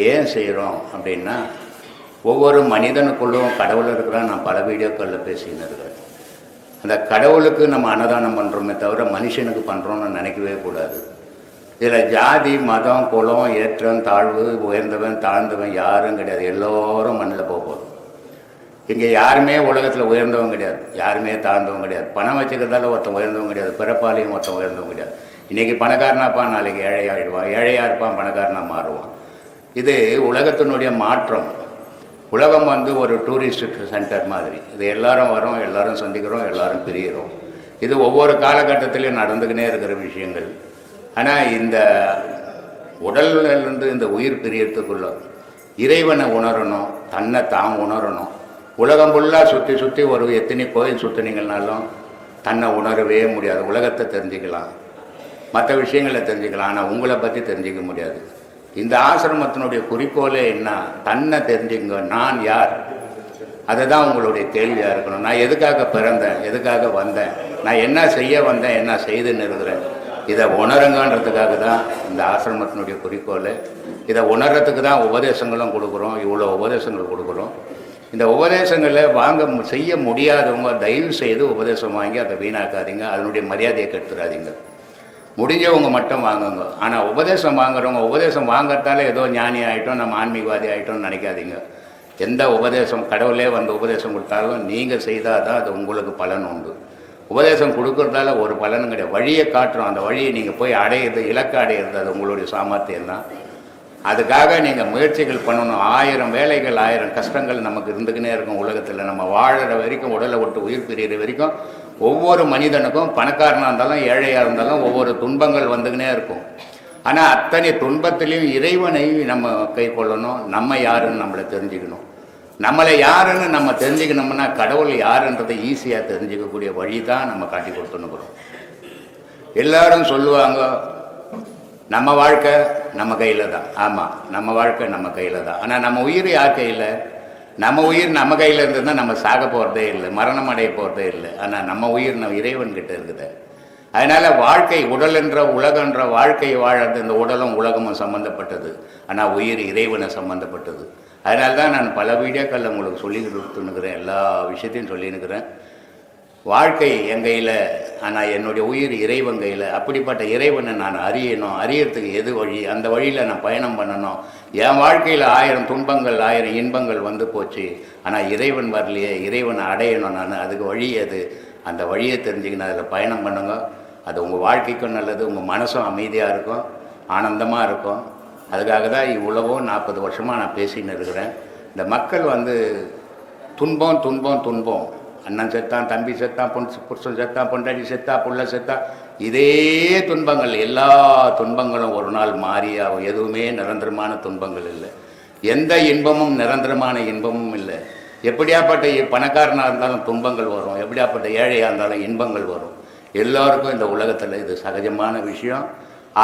ஏன் செய்கிறோம் அப்படின்னா, ஒவ்வொரு மனிதனுக்குள்ளும் கடவுள் இருக்கிறான். நான் பல வீடியோக்களில் பேசின்னு இருக்கிறேன். அந்த கடவுளுக்கு நம்ம அன்னதானம் பண்ணுறோமே தவிர மனுஷனுக்கு பண்ணுறோன்னு நினைக்கவே கூடாது. இதில் ஜாதி, மதம், குலம், ஏற்றம், தாழ்வு, உயர்ந்தவன் தாழ்ந்தவன் யாரும் கிடையாது. எல்லோரும் மண்ணில் போகும். இங்கே யாருமே உலகத்தில் உயர்ந்தவங்க கிடையாது, யாருமே தாழ்ந்தவங்க கிடையாது. பணம் வச்சுக்கிறதால ஒருத்தன் உயர்ந்தவங்க கிடையாது, பிறப்பாலையும் ஒருத்தன் உயர்ந்தவங்க கிடையாது. இன்றைக்கி பணக்காரனாப்பான், நாளைக்கு ஏழையாகிடுவான், ஏழையாக இருப்பான், பணக்காரனாக மாறுவான். இது உலகத்தினுடைய மாற்றம். உலகம் ஒரு டூரிஸ்ட் சென்டர் மாதிரி. இது எல்லாரும் வரோம், எல்லாரும் சந்திக்கிறோம், எல்லாரும் பிரிகிறோம். இது ஒவ்வொரு காலகட்டத்திலையும் நடந்துக்கினே இருக்கிற விஷயங்கள். ஆனால் இந்த உடலிலிருந்து இந்த உயிர் பிரியறதுக்குள்ள இறைவனை உணரணும், தன்னை தான் உணரணும். உலகம் ஃபுல்லாக சுற்றி சுற்றி எத்தனை கோயில் சுற்றினீங்கன்னாலும் தன்னை உணரவே முடியாது. உலகத்தை தெரிஞ்சுக்கலாம், மற்ற விஷயங்களை தெரிஞ்சுக்கலாம், ஆனால் உங்களை பற்றி தெரிஞ்சிக்க முடியாது. இந்த ஆசிரமத்தினுடைய குறிக்கோளே என்ன? தன்னை தெரிஞ்சுங்க. நான் யார்? அதுதான் உங்களுடைய கேள்வியாக இருக்கணும். நான் எதுக்காக பிறந்தேன், எதுக்காக வந்தேன், நான் என்ன செய்ய வந்தேன், என்ன செய்துன்னு இருக்கிறேன், இதை உணருங்கன்றதுக்காக தான் இந்த ஆசிரமத்தினுடைய குறிக்கோள். இதை உணர்றதுக்கு தான் உபதேசங்களும் கொடுக்குறோம், இவ்வளோ உபதேசங்கள் கொடுக்குறோம். இந்த உபதேசங்களை செய்ய முடியாதவங்க தயவு செய்து உபதேசம் வாங்கி அதை வீணாக்காதீங்க, அதனுடைய மரியாதையை கெடுத்துடாதீங்க. முடிஞ்சவங்க மட்டும் வாங்குங்க. ஆனால் உபதேசம் வாங்குறவங்க உபதேசம் வாங்கிறதால ஏதோ ஞானி ஆகிட்டோம், நம்ம ஆன்மீகவாதி ஆகிட்டோம்னு நினைக்காதீங்க. எந்த உபதேசம் கடவுளே உபதேசம் கொடுத்தாலும் நீங்கள் செய்தால் தான் அது உங்களுக்கு பலன் உண்டு. உபதேசம் கொடுக்கறதால ஒரு பலனும் கிடையாது. வழியை காட்டுறோம், அந்த வழியை நீங்கள் போய் அடையிறது, இலக்கு அடையிறது அது உங்களுடைய சாமர்த்தியம் தான். அதுக்காக நீங்கள் முயற்சிகள் பண்ணணும். 1000 வேலைகள், 1000 கஷ்டங்கள் நமக்கு இருந்துக்கினே இருக்கும் உலகத்தில். நம்ம வாழற வரைக்கும், உடலை விட்டு உயிர் பிரிகிற வரைக்கும் ஒவ்வொரு மனிதனுக்கும், பணக்காரனாக இருந்தாலும் ஏழையாக இருந்தாலும், ஒவ்வொரு துன்பங்கள் வந்துக்கினே இருக்கும். ஆனால் அத்தனை துன்பத்திலையும் இறைவனை நம்ம கை கொள்ளணும். நம்ம யாருன்னு நம்மளை தெரிஞ்சுக்கணும். நம்மளை யாருன்னு நம்ம தெரிஞ்சுக்கணும்னா கடவுள் யாருன்றதை ஈஸியாக தெரிஞ்சுக்கக்கூடிய வழி தான் நம்ம காட்டி கொடுத்துன்னுக்குறோம். எல்லாரும் சொல்லுவாங்க நம்ம வாழ்க்கை நம்ம கையில் தான். ஆமாம், நம்ம வாழ்க்கை நம்ம கையில் தான். ஆனால் நம்ம உயிர் யார் கையில்? நம்ம உயிர் நம்ம கையில் இருந்ததுன்னா நம்ம சாக போகிறதே இல்லை, மரணம் அடைய போகிறதே இல்லை. ஆனால் நம்ம உயிர் நம்ம இறைவன்கிட்ட இருக்குது. அதனால் வாழ்க்கை, உடல் என்ற உலகன்ற வாழ்க்கையை வாழறது இந்த உடலும் உலகமும் சம்மந்தப்பட்டது. ஆனால் உயிர் இறைவனை சம்மந்தப்பட்டது. அதனால தான் நான் பல வீடியோக்களில் உங்களுக்கு சொல்லி கொடுத்துன்னுக்கிறேன், எல்லா விஷயத்தையும் சொல்லினுக்கிறேன். வாழ்க்கை என் கையில், ஆனால் என்னுடைய உயிர் இறைவன் கையில். அப்படிப்பட்ட இறைவனை நான் அறியணும். அறியறதுக்கு எது வழி? அந்த வழியில் நான் பயணம் பண்ணணும். என் வாழ்க்கையில் 1000 துன்பங்கள், 1000 இன்பங்கள் வந்து போச்சு, ஆனால் இறைவன் வரலையே. இறைவனை அடையணும் நான். அதுக்கு வழி எது? அந்த வழியை தெரிஞ்சுக்கணும், அதில் பயணம் பண்ணுங்க. அது உங்கள் வாழ்க்கைக்கும் நல்லது, உங்கள் மனசும் அமைதியாக இருக்கும், ஆனந்தமாக இருக்கும். அதுக்காக தான் இவ்வளவோ 40 வருஷமாக நான் பேசின்னு இருக்கிறேன். இந்த மக்கள் துன்பம் துன்பம் துன்பம், அண்ணன் செத்தான், தம்பி செத்தான், புருஷன் செத்தான், பொண்டாட்டி செத்தா, புள்ள செத்தா, இதே துன்பங்கள். எல்லா துன்பங்களும் ஒரு நாள் மாறியாகும். எதுவுமே நிரந்தரமான துன்பங்கள் இல்லை. எந்த இன்பமும் நிரந்தரமான இன்பமும் இல்லை. எப்படியாப்பட்ட பணக்காரனாக இருந்தாலும் துன்பங்கள் வரும், எப்படியாப்பட்ட ஏழையாக இருந்தாலும் இன்பங்கள் வரும். எல்லோருக்கும் இந்த உலகத்தில் இது சகஜமான விஷயம்.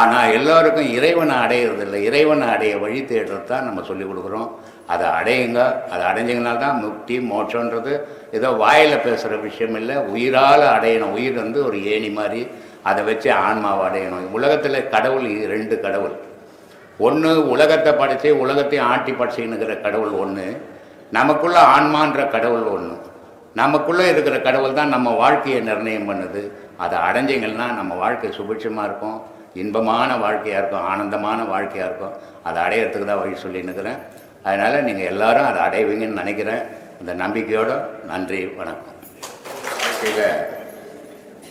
ஆனால் எல்லோருக்கும் இறைவனை அடையிறதில்லை. இறைவனை அடைய வழி தேடுறது தான் நம்ம சொல்லிக் கொடுக்குறோம். அதை அடையுங்க. அதை அடைஞ்சிங்கனால்தான் முக்தி, மோட்சன்றது ஏதோ வாயில் பேசுகிற விஷயம் இல்லை. உயிரால் அடையணும். உயிர் ஒரு ஏணி மாதிரி, அதை வச்சு ஆன்மாவை அடையணும். உலகத்தில் கடவுள் 2 கடவுள். ஒன்று உலகத்தை படைச்சி உலகத்தையும் ஆட்டி படைச்சின்னுக்கிற கடவுள் ஒன்று, நமக்குள்ளே ஆன்மான்ற கடவுள் ஒன்று. நமக்குள்ளே இருக்கிற கடவுள் தான் நம்ம வாழ்க்கையை நிர்ணயம் பண்ணுது. அதை அடைஞ்சிங்கன்னா நம்ம வாழ்க்கை சுபிட்சமாக இருக்கும், இன்பமான வாழ்க்கையாக இருக்கும், ஆனந்தமான வாழ்க்கையாக இருக்கும். அதை அடையிறதுக்கு தான் வழி சொல்லின்னுக்கிறேன். அதனால் நீங்கள் எல்லோரும் அதை அடைவீங்கன்னு நினைக்கிறேன். இந்த நம்பிக்கையோடு நன்றி, வணக்கம். வாழ்க்கையில்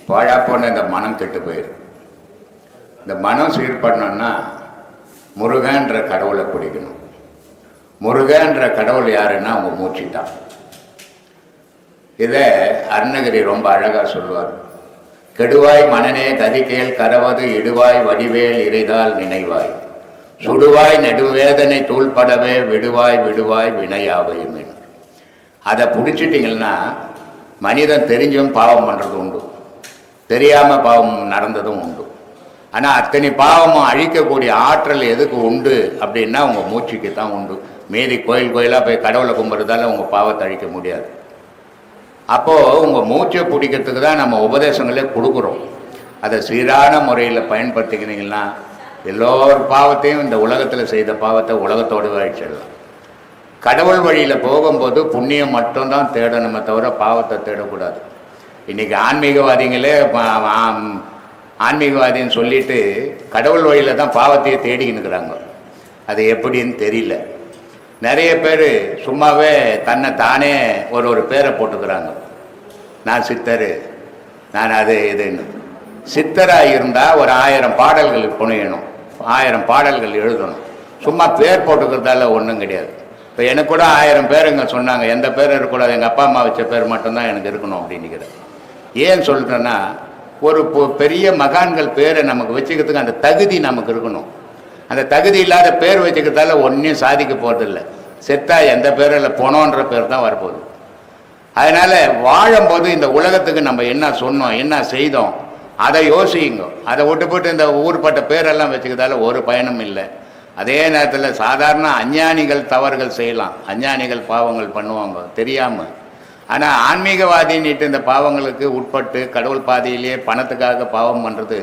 பாழாப்போன இந்த மனம் கெட்டு போயிடும். இந்த மனம் சீர்படணும்னா முருகன்ற கடவுளை பிடிக்கணும். முருகன்ற கடவுள் யாருன்னா அவங்க மூச்சு தான். இதை அருணகிரி ரொம்ப அழகாக சொல்லுவார். கெடுவாய் மனநே கதிகேல் கரவது இடுவாய் வடிவேல் இறைதால் நினைவாய் சுடுவாய் நெடுவேதனை தூள்படவே விடுவாய் விடுவாய் வினையாவையுமே. அதை பிடிச்சிட்டிங்கன்னா மனிதன் தெரிஞ்சும் பாவம் பண்ணுறது உண்டு, தெரியாமல் பாவம் நடந்ததும் உண்டு. ஆனால் அத்தனை பாவமும் அழிக்கக்கூடிய ஆற்றல் எதுக்கு உண்டு அப்படின்னா உங்கள் மூச்சுக்கு தான் உண்டு. மீதி கோயில் கோயிலாக போய் கடவுளை கும்பிட்றதால உங்கள் பாவத்தை அழிக்க முடியாது. அப்போது உங்கள் மூச்சை பிடிக்கிறதுக்கு தான் நம்ம உபதேசங்களே கொடுக்குறோம். அதை சீரான முறையில் பயன்படுத்திக்கிறீங்கன்னா எல்லோர் பாவத்தையும் இந்த உலகத்தில் செய்த பாவத்தை உலகத்தோடு அழிச்சிடலாம். கடவுள் வழியில் போகும்போது புண்ணியம் மட்டும்தான் தேடணுமே தவிர பாவத்தை தேடக்கூடாது. இன்றைக்கி ஆன்மீகவாதிகளே ஆன்மீகவாதின்னு சொல்லிட்டு கடவுள் வழியில் தான் பாவத்தையே தேடிக்கின்னுக்கிறாங்க. அது எப்படின்னு தெரியல. நிறைய பேர் சும்மாவே தன்னை தானே ஒரு பேரை போட்டுக்கிறாங்க. நான் சித்தர், நான் அது இதுன்னு. சித்தராக இருந்தால் ஒரு 1000 பாடல்கள் புனையணும், 1000 பாடல்கள் எழுதணும். சும்மா பேர் போட்டுக்கிறதால ஒன்றும் கிடையாது. இப்போ எனக்கு கூட 1000 பேருங்க சொன்னாங்க, எந்த பேர் இருக்கக்கூடாது, எங்கள் அப்பா அம்மா வச்ச பேர் மட்டும்தான் எனக்கு இருக்கணும் அப்படின்னுக்கிறேன். ஏன் சொல்கிறேன்னா, ஒரு பெரிய மகான்கள் பேரை நமக்கு வச்சுக்கிறதுக்கு அந்த தகுதி நமக்கு இருக்கணும். அந்த தகுதி இல்லாத பேர் வச்சுக்கிறதால ஒன்றையும் சாதிக்க போகிறதில்ல. செத்தா எந்த பேரில் போனோன்ற பேர் தான் வரப்போகுது. அதனால் வாழும்போது இந்த உலகத்துக்கு நம்ம என்ன சொன்னோம், என்ன செய்தோம், அதை யோசிங்க. அதை விட்டு போட்டு இந்த ஊர்பட்ட பேரெல்லாம் வச்சுக்கிறதால ஒரு பயனும் இல்லை. அதே நேரத்தில் சாதாரண அஞ்ஞானிகள் தவறுகள் செய்யலாம், அஞ்ஞானிகள் பாவங்கள் பண்ணுவாங்க தெரியாமல். ஆனால் ஆன்மீகவாதின்ட்டு இந்த பாவங்களுக்கு உட்பட்டு கடவுள் பாதையிலேயே பணத்துக்காக பாவம் பண்ணுறது,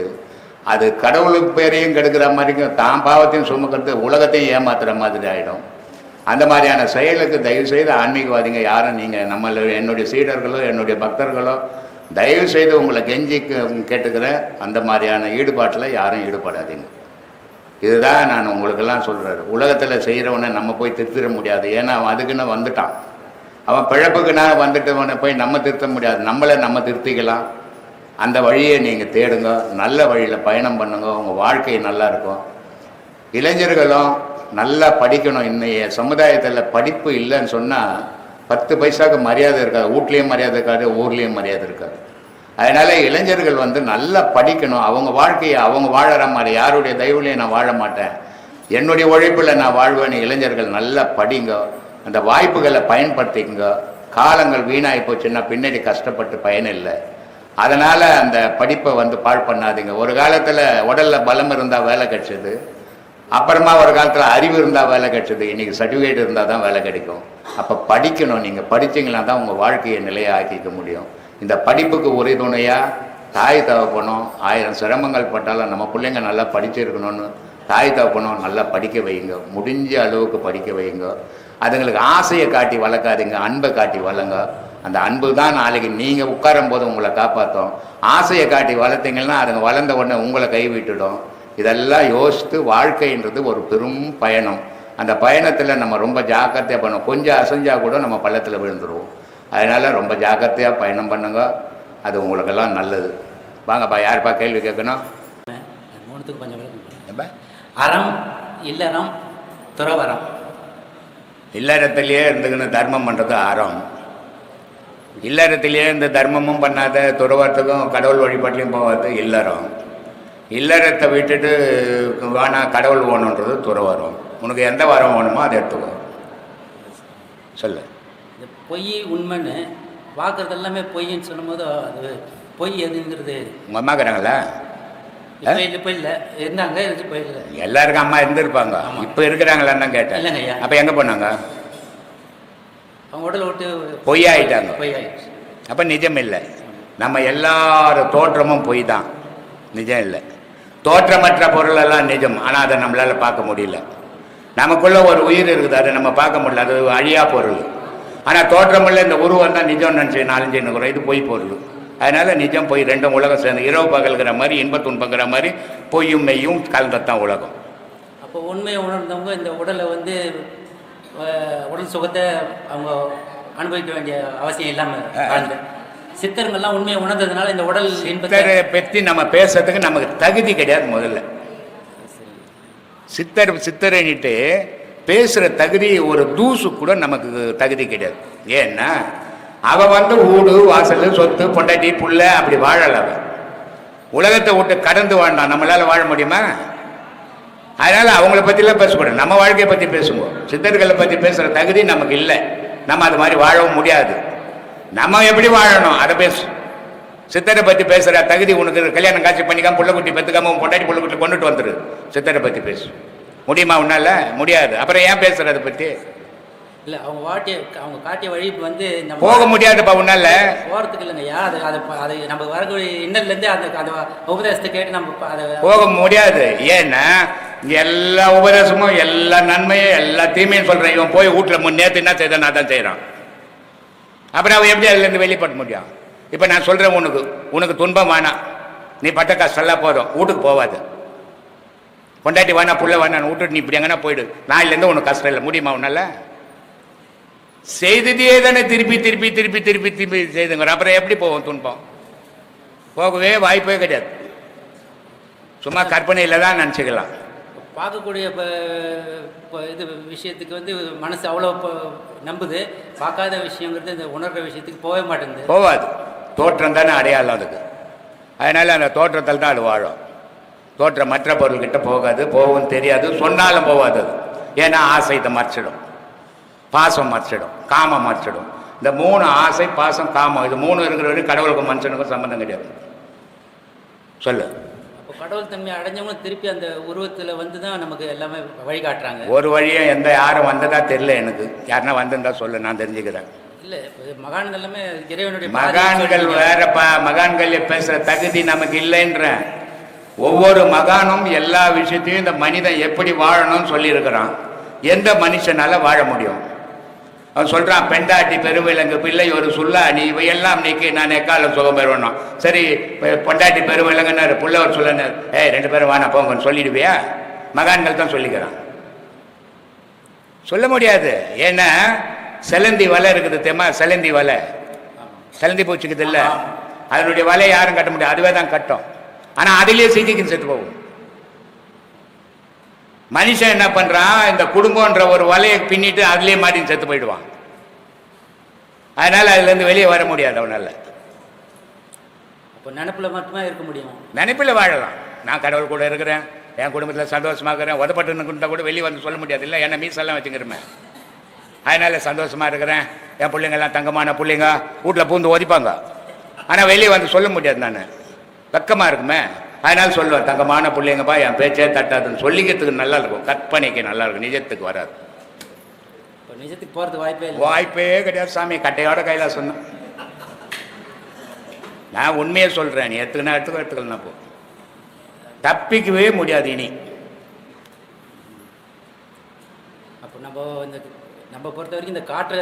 அது கடவுளுக்கு பேரையும் கெடுக்கிற மாதிரிக்கும், தான் பாவத்தையும் சுமக்கிறது, உலகத்தையும் ஏமாத்துகிற மாதிரி ஆகிடும். அந்த மாதிரியான செயலுக்கு தயவுசெய்து ஆன்மீகவாதிங்க யாரும் நீங்கள் என்னுடைய சீடர்களோ என்னுடைய பக்தர்களோ தயவுசெய்து உங்களை கெஞ்சி கேட்டுக்கிறேன், அந்த மாதிரியான ஈடுபாட்டில் யாரும் ஈடுபடாதீங்க. இதுதான் நான் உங்களுக்கெல்லாம் சொல்கிறாரு. உலகத்தில் செய்கிறவனை நம்ம போய் திருத்திட முடியாது. ஏன்னா அவன் அதுக்குன்னு வந்துட்டான். அவன் பிழப்புக்குன்னா வந்துட்டவனை போய் நம்ம திருத்த முடியாது. நம்மளை நம்ம திருத்திக்கலாம். அந்த வழியை நீங்கள் தேடுங்க, நல்ல வழியில் பயணம் பண்ணுங்க, உங்கள் வாழ்க்கை நல்லா இருக்கும். இளைஞர்களும் நல்லா படிக்கணும். இன்னைய சமுதாயத்தில் படிப்பு இல்லைன்னு சொன்னால் 10 பைசாவுக்கு மரியாதை இருக்காது. வீட்லேயும் மரியாதை இருக்காது, ஊர்லேயும் மரியாதை இருக்காது. அதனால் இளைஞர்கள் நல்லா படிக்கணும். அவங்க வாழ்க்கையை அவங்க வாழற மாதிரி, யாருடைய தயவுலையும் நான் வாழ மாட்டேன், என்னுடைய உழைப்பில் நான் வாழ்வேன்னு இளைஞர்கள் நல்லா படிங்க. அந்த வாய்ப்புகளை பயன்படுத்திக்கங்க. காலங்கள் வீணாகி போச்சுன்னா பின்னாடி கஷ்டப்பட்டு பயனில்லை. அதனால் அந்த படிப்பை பாழ் பண்ணாதீங்க. ஒரு காலத்தில் உடலில் பலம் இருந்தால் வேலை கிடைச்சது, அப்புறமா ஒரு காலத்தில் அறிவு இருந்தால் வேலை கிடைச்சது, இன்றைக்கி சர்டிஃபிகேட் இருந்தால் தான் வேலை கிடைக்கும். அப்போ படிக்கணும். நீங்கள் படித்தீங்கன்னா தான் உங்கள் வாழ்க்கையை நிலையை ஆக்கிக்க முடியும். இந்த படிப்புக்கு உறுதுணையாக தாய் தகப்பனும் 1000 சிரமங்கள் பட்டாலும் நம்ம பிள்ளைங்க நல்லா படிச்சிருக்கணும்னு தாய் தகப்பனும் நல்லா படிக்க வைங்க. முடிஞ்ச அளவுக்கு படிக்க வைங்க. அதுங்களுக்கு ஆசையை காட்டி வளர்க்காதீங்க, அன்பை காட்டி வளங்க. அந்த அன்பு தான் நாளைக்கு நீங்கள் உட்காரும் போது உங்களை காப்பாற்றும். ஆசையை காட்டி வளர்த்தீங்கன்னா அதுங்க வளர்ந்த உடனே உங்களை கைவிட்டுடும். இதெல்லாம் யோசித்து, வாழ்க்கைன்றது ஒரு பெரும் பயணம். அந்த பயணத்தில் நம்ம ரொம்ப ஜாக்கிரதையாக பண்ணணும். கொஞ்சம் அசைஞ்சால் கூட நம்ம பள்ளத்தில் விழுந்துருவோம். அதனால் ரொம்ப ஜாக்கிரதையாக பயணம் பண்ணுங்க. அது உங்களுக்கெல்லாம் நல்லது. வாங்கப்பா, யாருப்பா கேள்வி கேட்கணும்? மூணுத்துக்கு கொஞ்சம் அறம், இல்லறம், துறவரம். இல்லறத்திலேயே இருந்துக்கின்னு தர்மம் பண்ணுறது அறம். இல்லறத்திலேயே இந்த தர்மமும் பண்ணாத, துறவரத்துக்கும் கடவுள் வழிபாட்டிலையும் போகாது இல்லறம். இல்லறத்தை விட்டுட்டு வேணா கடவுள் வேணுன்றது துறவரம். உனக்கு எந்த வரம் வேணுமோ அதை எடுத்துக்கோ. சொல்லு. இந்த பொய் உண்மைன்னு பார்க்குறது எல்லாமே பொய்ன்னு சொல்லும்போது அது பொய் எதுங்கிறது. உங்கள் அம்மா இருக்கிறாங்களா? இப்போ இல்லை, இருந்தாங்க, இப்போ இல்லை. எல்லாருக்கும் அம்மா இருந்திருப்பாங்க. இப்போ இருக்கிறாங்களான்னு தான் கேட்டேன். இல்லைங்க ஐயா. அப்போ எங்கே போனாங்க? அவங்க உடலை விட்டு பொய்யாயிட்டாங்க. பொய்யாயிடுச்சு. அப்போ நிஜம் இல்லை. நம்ம எல்லாரும் தோற்றமும் பொய் தான், நிஜம் இல்லை. தோற்றமற்ற பொருளெல்லாம் நிஜம். ஆனால் அதை நம்மளால் பார்க்க முடியல. நமக்குள்ள ஒரு உயிர் இருக்குது, அதை நம்ம பார்க்க முடியல. அது அழியா பொருள். ஆனால் தோற்றமில்லை இந்த உருவம் தான் நிஜம் நினச்சி நாலஞ்சுன்னு இது பொய் பொருள். அதனால் நிஜம் பொய் ரெண்டும் உலகம் சேர்ந்து இரவு பகல்கிற மாதிரி, இன்ப துன்பங்கிற மாதிரி பொய்யும் மெய்யும் கலந்தத்தான் உலகம். அப்போ உண்மையை உணர்ந்தவங்க இந்த உடலை உடல் சுகத்தை அவங்க அனுபவிக்க வேண்டிய அவசியம் இல்லாமல் சித்தருங்கள்லாம் உண்மையை உணர்ந்ததுனால இந்த உடல் சித்தரை பற்றி நம்ம பேசுறதுக்கு நமக்கு தகுதி கிடையாது. முதல்ல சித்தரைன்னுட்டு பேசுகிற தகுதி ஒரு தூசு கூட நமக்கு தகுதி கிடையாது. ஏன்னா அவன் ஊடு வாசல் சொத்து பொண்டாட்டி புள்ள அப்படி வாழல. அவன் உலகத்தை விட்டு கடந்து வாழ்ந்தான். நம்மளால் வாழ முடியுமா? அதனால் அவங்கள பற்றிலாம் பேசக்கூடாது, நம்ம வாழ்க்கையை பற்றி பேசுவோம். சித்தர்களை பற்றி பேசுகிற தகுதி நமக்கு இல்லை. நம்ம அது மாதிரி வாழவும் முடியாது. நம்ம எப்படி வாழணும் அதை பேசு. சித்தரை பற்றி பேசுகிற தகுதி உனக்கு கல்யாணம் காட்சி பண்ணிக்காம புள்ளக்குட்டி பெற்றுக்காம பொண்டாட்டி புள்ளக்குட்டி கொண்டுட்டு வந்துரு. சித்தரை பற்றி பேசு முடியுமா? உன்னால முடியாது. அப்புறம் ஏன் பேசுகிற அதை பற்றி? இல்லை அவங்க காட்டிய வழி வந்து நம்ம போக முடியாதுப்பா உன்னால. போகிறதுக்கு இல்லைங்கய்யா. அது நம்ம வரக்கூடிய இன்னர்லேருந்து அந்த உபதேசத்தை கேட்டு நம்ம அதை போக முடியாது. ஏன்னா எல்லா உபதேசமும் எல்லா நன்மையும் எல்லா தீமையும் சொல்றேன். இவன் போய் வீட்டில் நேற்று என்ன செய்தான் நான் தான் செய்கிறான். அப்புறம் அவன் எப்படி அதுலேருந்து வெளிப்பட முடியும்? இப்போ நான் சொல்கிறேன், உனக்கு துன்பம் வேணாம், நீ பட்ட கஷ்டம்லாம் போதும், வீட்டுக்கு போவாது. பொண்டாட்டி வேணா புள்ள வேணா விட்டுட்டு நீ இப்படி எங்கன்னா போயிடு, நாளிலேருந்து உனக்கு கஷ்டம் இல்லை. முடியுமா உன்னால? செய்ததே தானே திருப்பி திருப்பி திருப்பி திருப்பி திருப்பி செய்துங்கிற. அப்புறம் எப்படி போவோம்? துன்பம் போகவே வாய்ப்பே கிடையாது. சும்மா கற்பனையில் தான் நினச்சிக்கலாம். பார்க்கக்கூடிய இது விஷயத்துக்கு வந்து மனசு அவ்வளோ நம்புது. பார்க்காத விஷயங்கிறது இந்த உணர்கிற விஷயத்துக்கு போகவே மாட்டேங்குது. போகாது. தோற்றம் தானே அடையாளம் அதுக்கு. அதனால் அந்த தோற்றத்தில் தான் அது வாழும். தோற்றம் மற்ற பொருள்கிட்ட போகாது, போகவும் தெரியாது, சொன்னாலும் போகாது அது. ஏன்னா ஆசைத்தை மறைச்சிடும், பாசம் மறைச்சிடும், காமம் மறைச்சிடும். இந்த 3 ஆசை, பாசம், காமம், இது 3 இருக்கிற வரைக்கும் கடவுளுக்கும் மனுஷனுக்கும் சம்பந்தம் கிடையாது. சொல்லு. அப்போ கடவுள் தன்மை அடைஞ்சவங்களும் திருப்பி அந்த உருவத்தில் வந்து தான் நமக்கு எல்லாமே வழிகாட்டுறாங்க. ஒரு வழியும் யாரும் வந்ததா தெரியல எனக்கு. யாருன்னா வந்திருந்தா சொல்லு, நான் தெரிஞ்சுக்கிறேன். இல்லை, மகான்கள் எல்லாமே இறைவனுடைய மகான்கள் வேறப்பா. மகான்கள் பேசுகிற தகுதி நமக்கு இல்லைன்ற. ஒவ்வொரு மகானும் எல்லா விஷயத்தையும் இந்த மனிதன் எப்படி வாழணும்னு சொல்லியிருக்கிறான். எந்த மனுஷனால வாழ முடியும்? அவன் சொல்கிறான், பெண்டாட்டி பெருவிலங்கு பிள்ளை ஒரு சொல்லா நீ இவையெல்லாம் நீக்கி நான் எக்காலம் சுகம் பெறுவணும். சரி, பொண்டாட்டி பெருவிலங்குன்னாரு, புள்ள ஒரு சொல்லனார், 2 பேரும் வானா போங்கன்னு சொல்லிடுவியா? மகான்கள் தான் சொல்லிக்கிறான். சொல்ல முடியாது. ஏன்னா செலந்தி வலை இருக்குது தெரியுமா? செலந்தி வலை, செலந்தி பூச்சிக்குது இல்லை, அதனுடைய வலையை யாரும் கட்ட முடியாது, அதுவே தான் கட்டும். ஆனால் அதிலேயே சிக்கிக்கின்னு செத்து போகும். மனுஷன் என்ன பண்றான்? இந்த குடும்பம்ன்ற ஒரு வலையை பின்னிட்டு அதுலேயே மாட்டி செத்து போயிடுவான். அதனால அதுல இருந்து வெளியே வர முடியாது அவனால. அப்போ நினைப்புல மட்டுமே இருக்க முடியும். நினைப்புல வாழலாம். நான் கடவுள் கூட இருக்கிறேன், என் குடும்பத்தில் சந்தோஷமா இருக்கிறேன், உதப்பட்டு கூட வெளியே வந்து சொல்ல முடியாது. இல்லை, என்ன மீசெல்லாம் வச்சுக்கிறேன், அதனால சந்தோஷமா இருக்கிறேன், என் பிள்ளைங்கெல்லாம் தங்கமான பிள்ளைங்க, வீட்டில் பூந்து ஒதிப்பாங்க. ஆனால் வெளியே வந்து சொல்ல முடியாது, நான் வெக்கமா இருக்குமே. அதனால சொல்லுவேன், தங்கமான பிள்ளைங்கப்பா, என் பேச்சே தட்டாதுன்னு சொல்லிக்கிறதுக்கு நல்லா இருக்கும், கற்பனைக்கு நல்லா இருக்கும், நிஜத்துக்கு வராது. நிஜத்துக்கு போகிறதுக்கு வாய்ப்பே கிடையாது சாமி. கட்டையோட கையில் சொன்னேன். நான் உண்மையை சொல்கிறேன், நீ எடுத்துக்கலாம் போ, தப்பிக்கவே முடியாது இனி. அப்போ நம்ம பொறுத்த வரைக்கும் இந்த காற்றை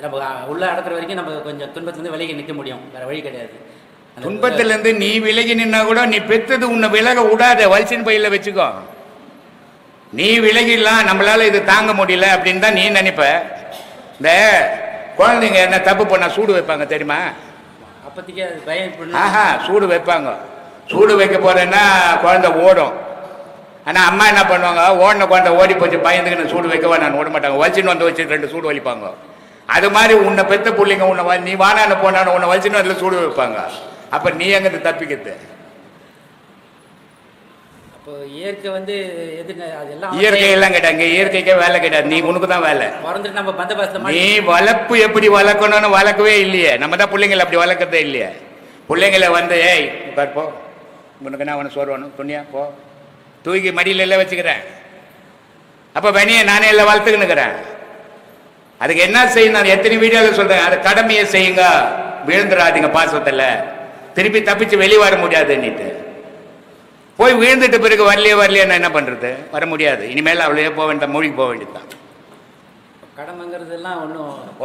நம்ம உள்ள அடக்கிற வரைக்கும் நம்ம கொஞ்சம் துன்பத்துலேருந்து விலகி நிற்க முடியும், வேற வழி கிடையாது. துன்பத்திலேருந்து நீ விலகி நின்னா கூட நீ பெற்றது உன்னை விலக விடாத, வலிசின் பையில வச்சுக்கோ. நீ விலகிடலாம், நம்மளால இது தாங்க முடியல அப்படின்னு தான் நீ நினைப்ப. இந்த குழந்தைங்க என்ன தப்பு பண்ணா சூடு வைப்பாங்க தெரியுமா? அப்போதைக்கு அது பயம். சூடு வைப்பாங்க. சூடு வைக்க போறேன்னா குழந்தை ஓடும். ஆனால் அம்மா என்ன பண்ணுவாங்க, ஓடின குழந்தை ஓடி போச்சு பயந்துக்கு சூடு வைக்கவா நான் ஓட மாட்டாங்க, வலிச்சின்னு வந்து வச்சு 2 சூடு வலிப்பாங்க. அது மாதிரி உன்னை பெத்த பிள்ளைங்க உன்னை நீ வானான போனான உன்னை வலிச்சின்னு அதில் சூடு வைப்பாங்க. அப்போ நீ எங்கே தப்பிக்கிறது? அப்போ இயற்கை வந்து அதெல்லாம் இயற்கையெல்லாம் கிடையாது. இயற்கைக்கே வேலை கிடையாது, நீ உனக்கு தான் வேலை. நீ வளர்ப்பு எப்படி வளர்க்கணும்னு வளர்க்கவே இல்லையே. நம்ம தான் பிள்ளைங்களை அப்படி வளர்க்கறதே இல்லையே. பிள்ளைங்களை வந்து ஏய் உட்கார்ப்போ, உனக்கு நான் உனக்கு சோறுவணும், துணியா போ, தூக்கி மடியில எல்லாம் வச்சுக்கிறேன். அப்போ வெனியை நானே எல்லாம் வளர்த்துக்கின்னுக்கிறேன். அதுக்கு என்ன செய்யணும்? எத்தனை வீடியோவில் சொல்றேன், அது கடமையை செய்யுங்க, விழுந்துடாதீங்க பாசத்தில். திருப்பி தப்பிச்சு வெளியே வர முடியாதுன்னுட்டு போய் விழுந்துட்டு பிறகு வரலையே நான் என்ன பண்றது? வர முடியாது. இனிமேல் அவளையே போக வேண்டாம், மூழ்கி போக வேண்டியதுதான். கடமைங்கிறதுலாம்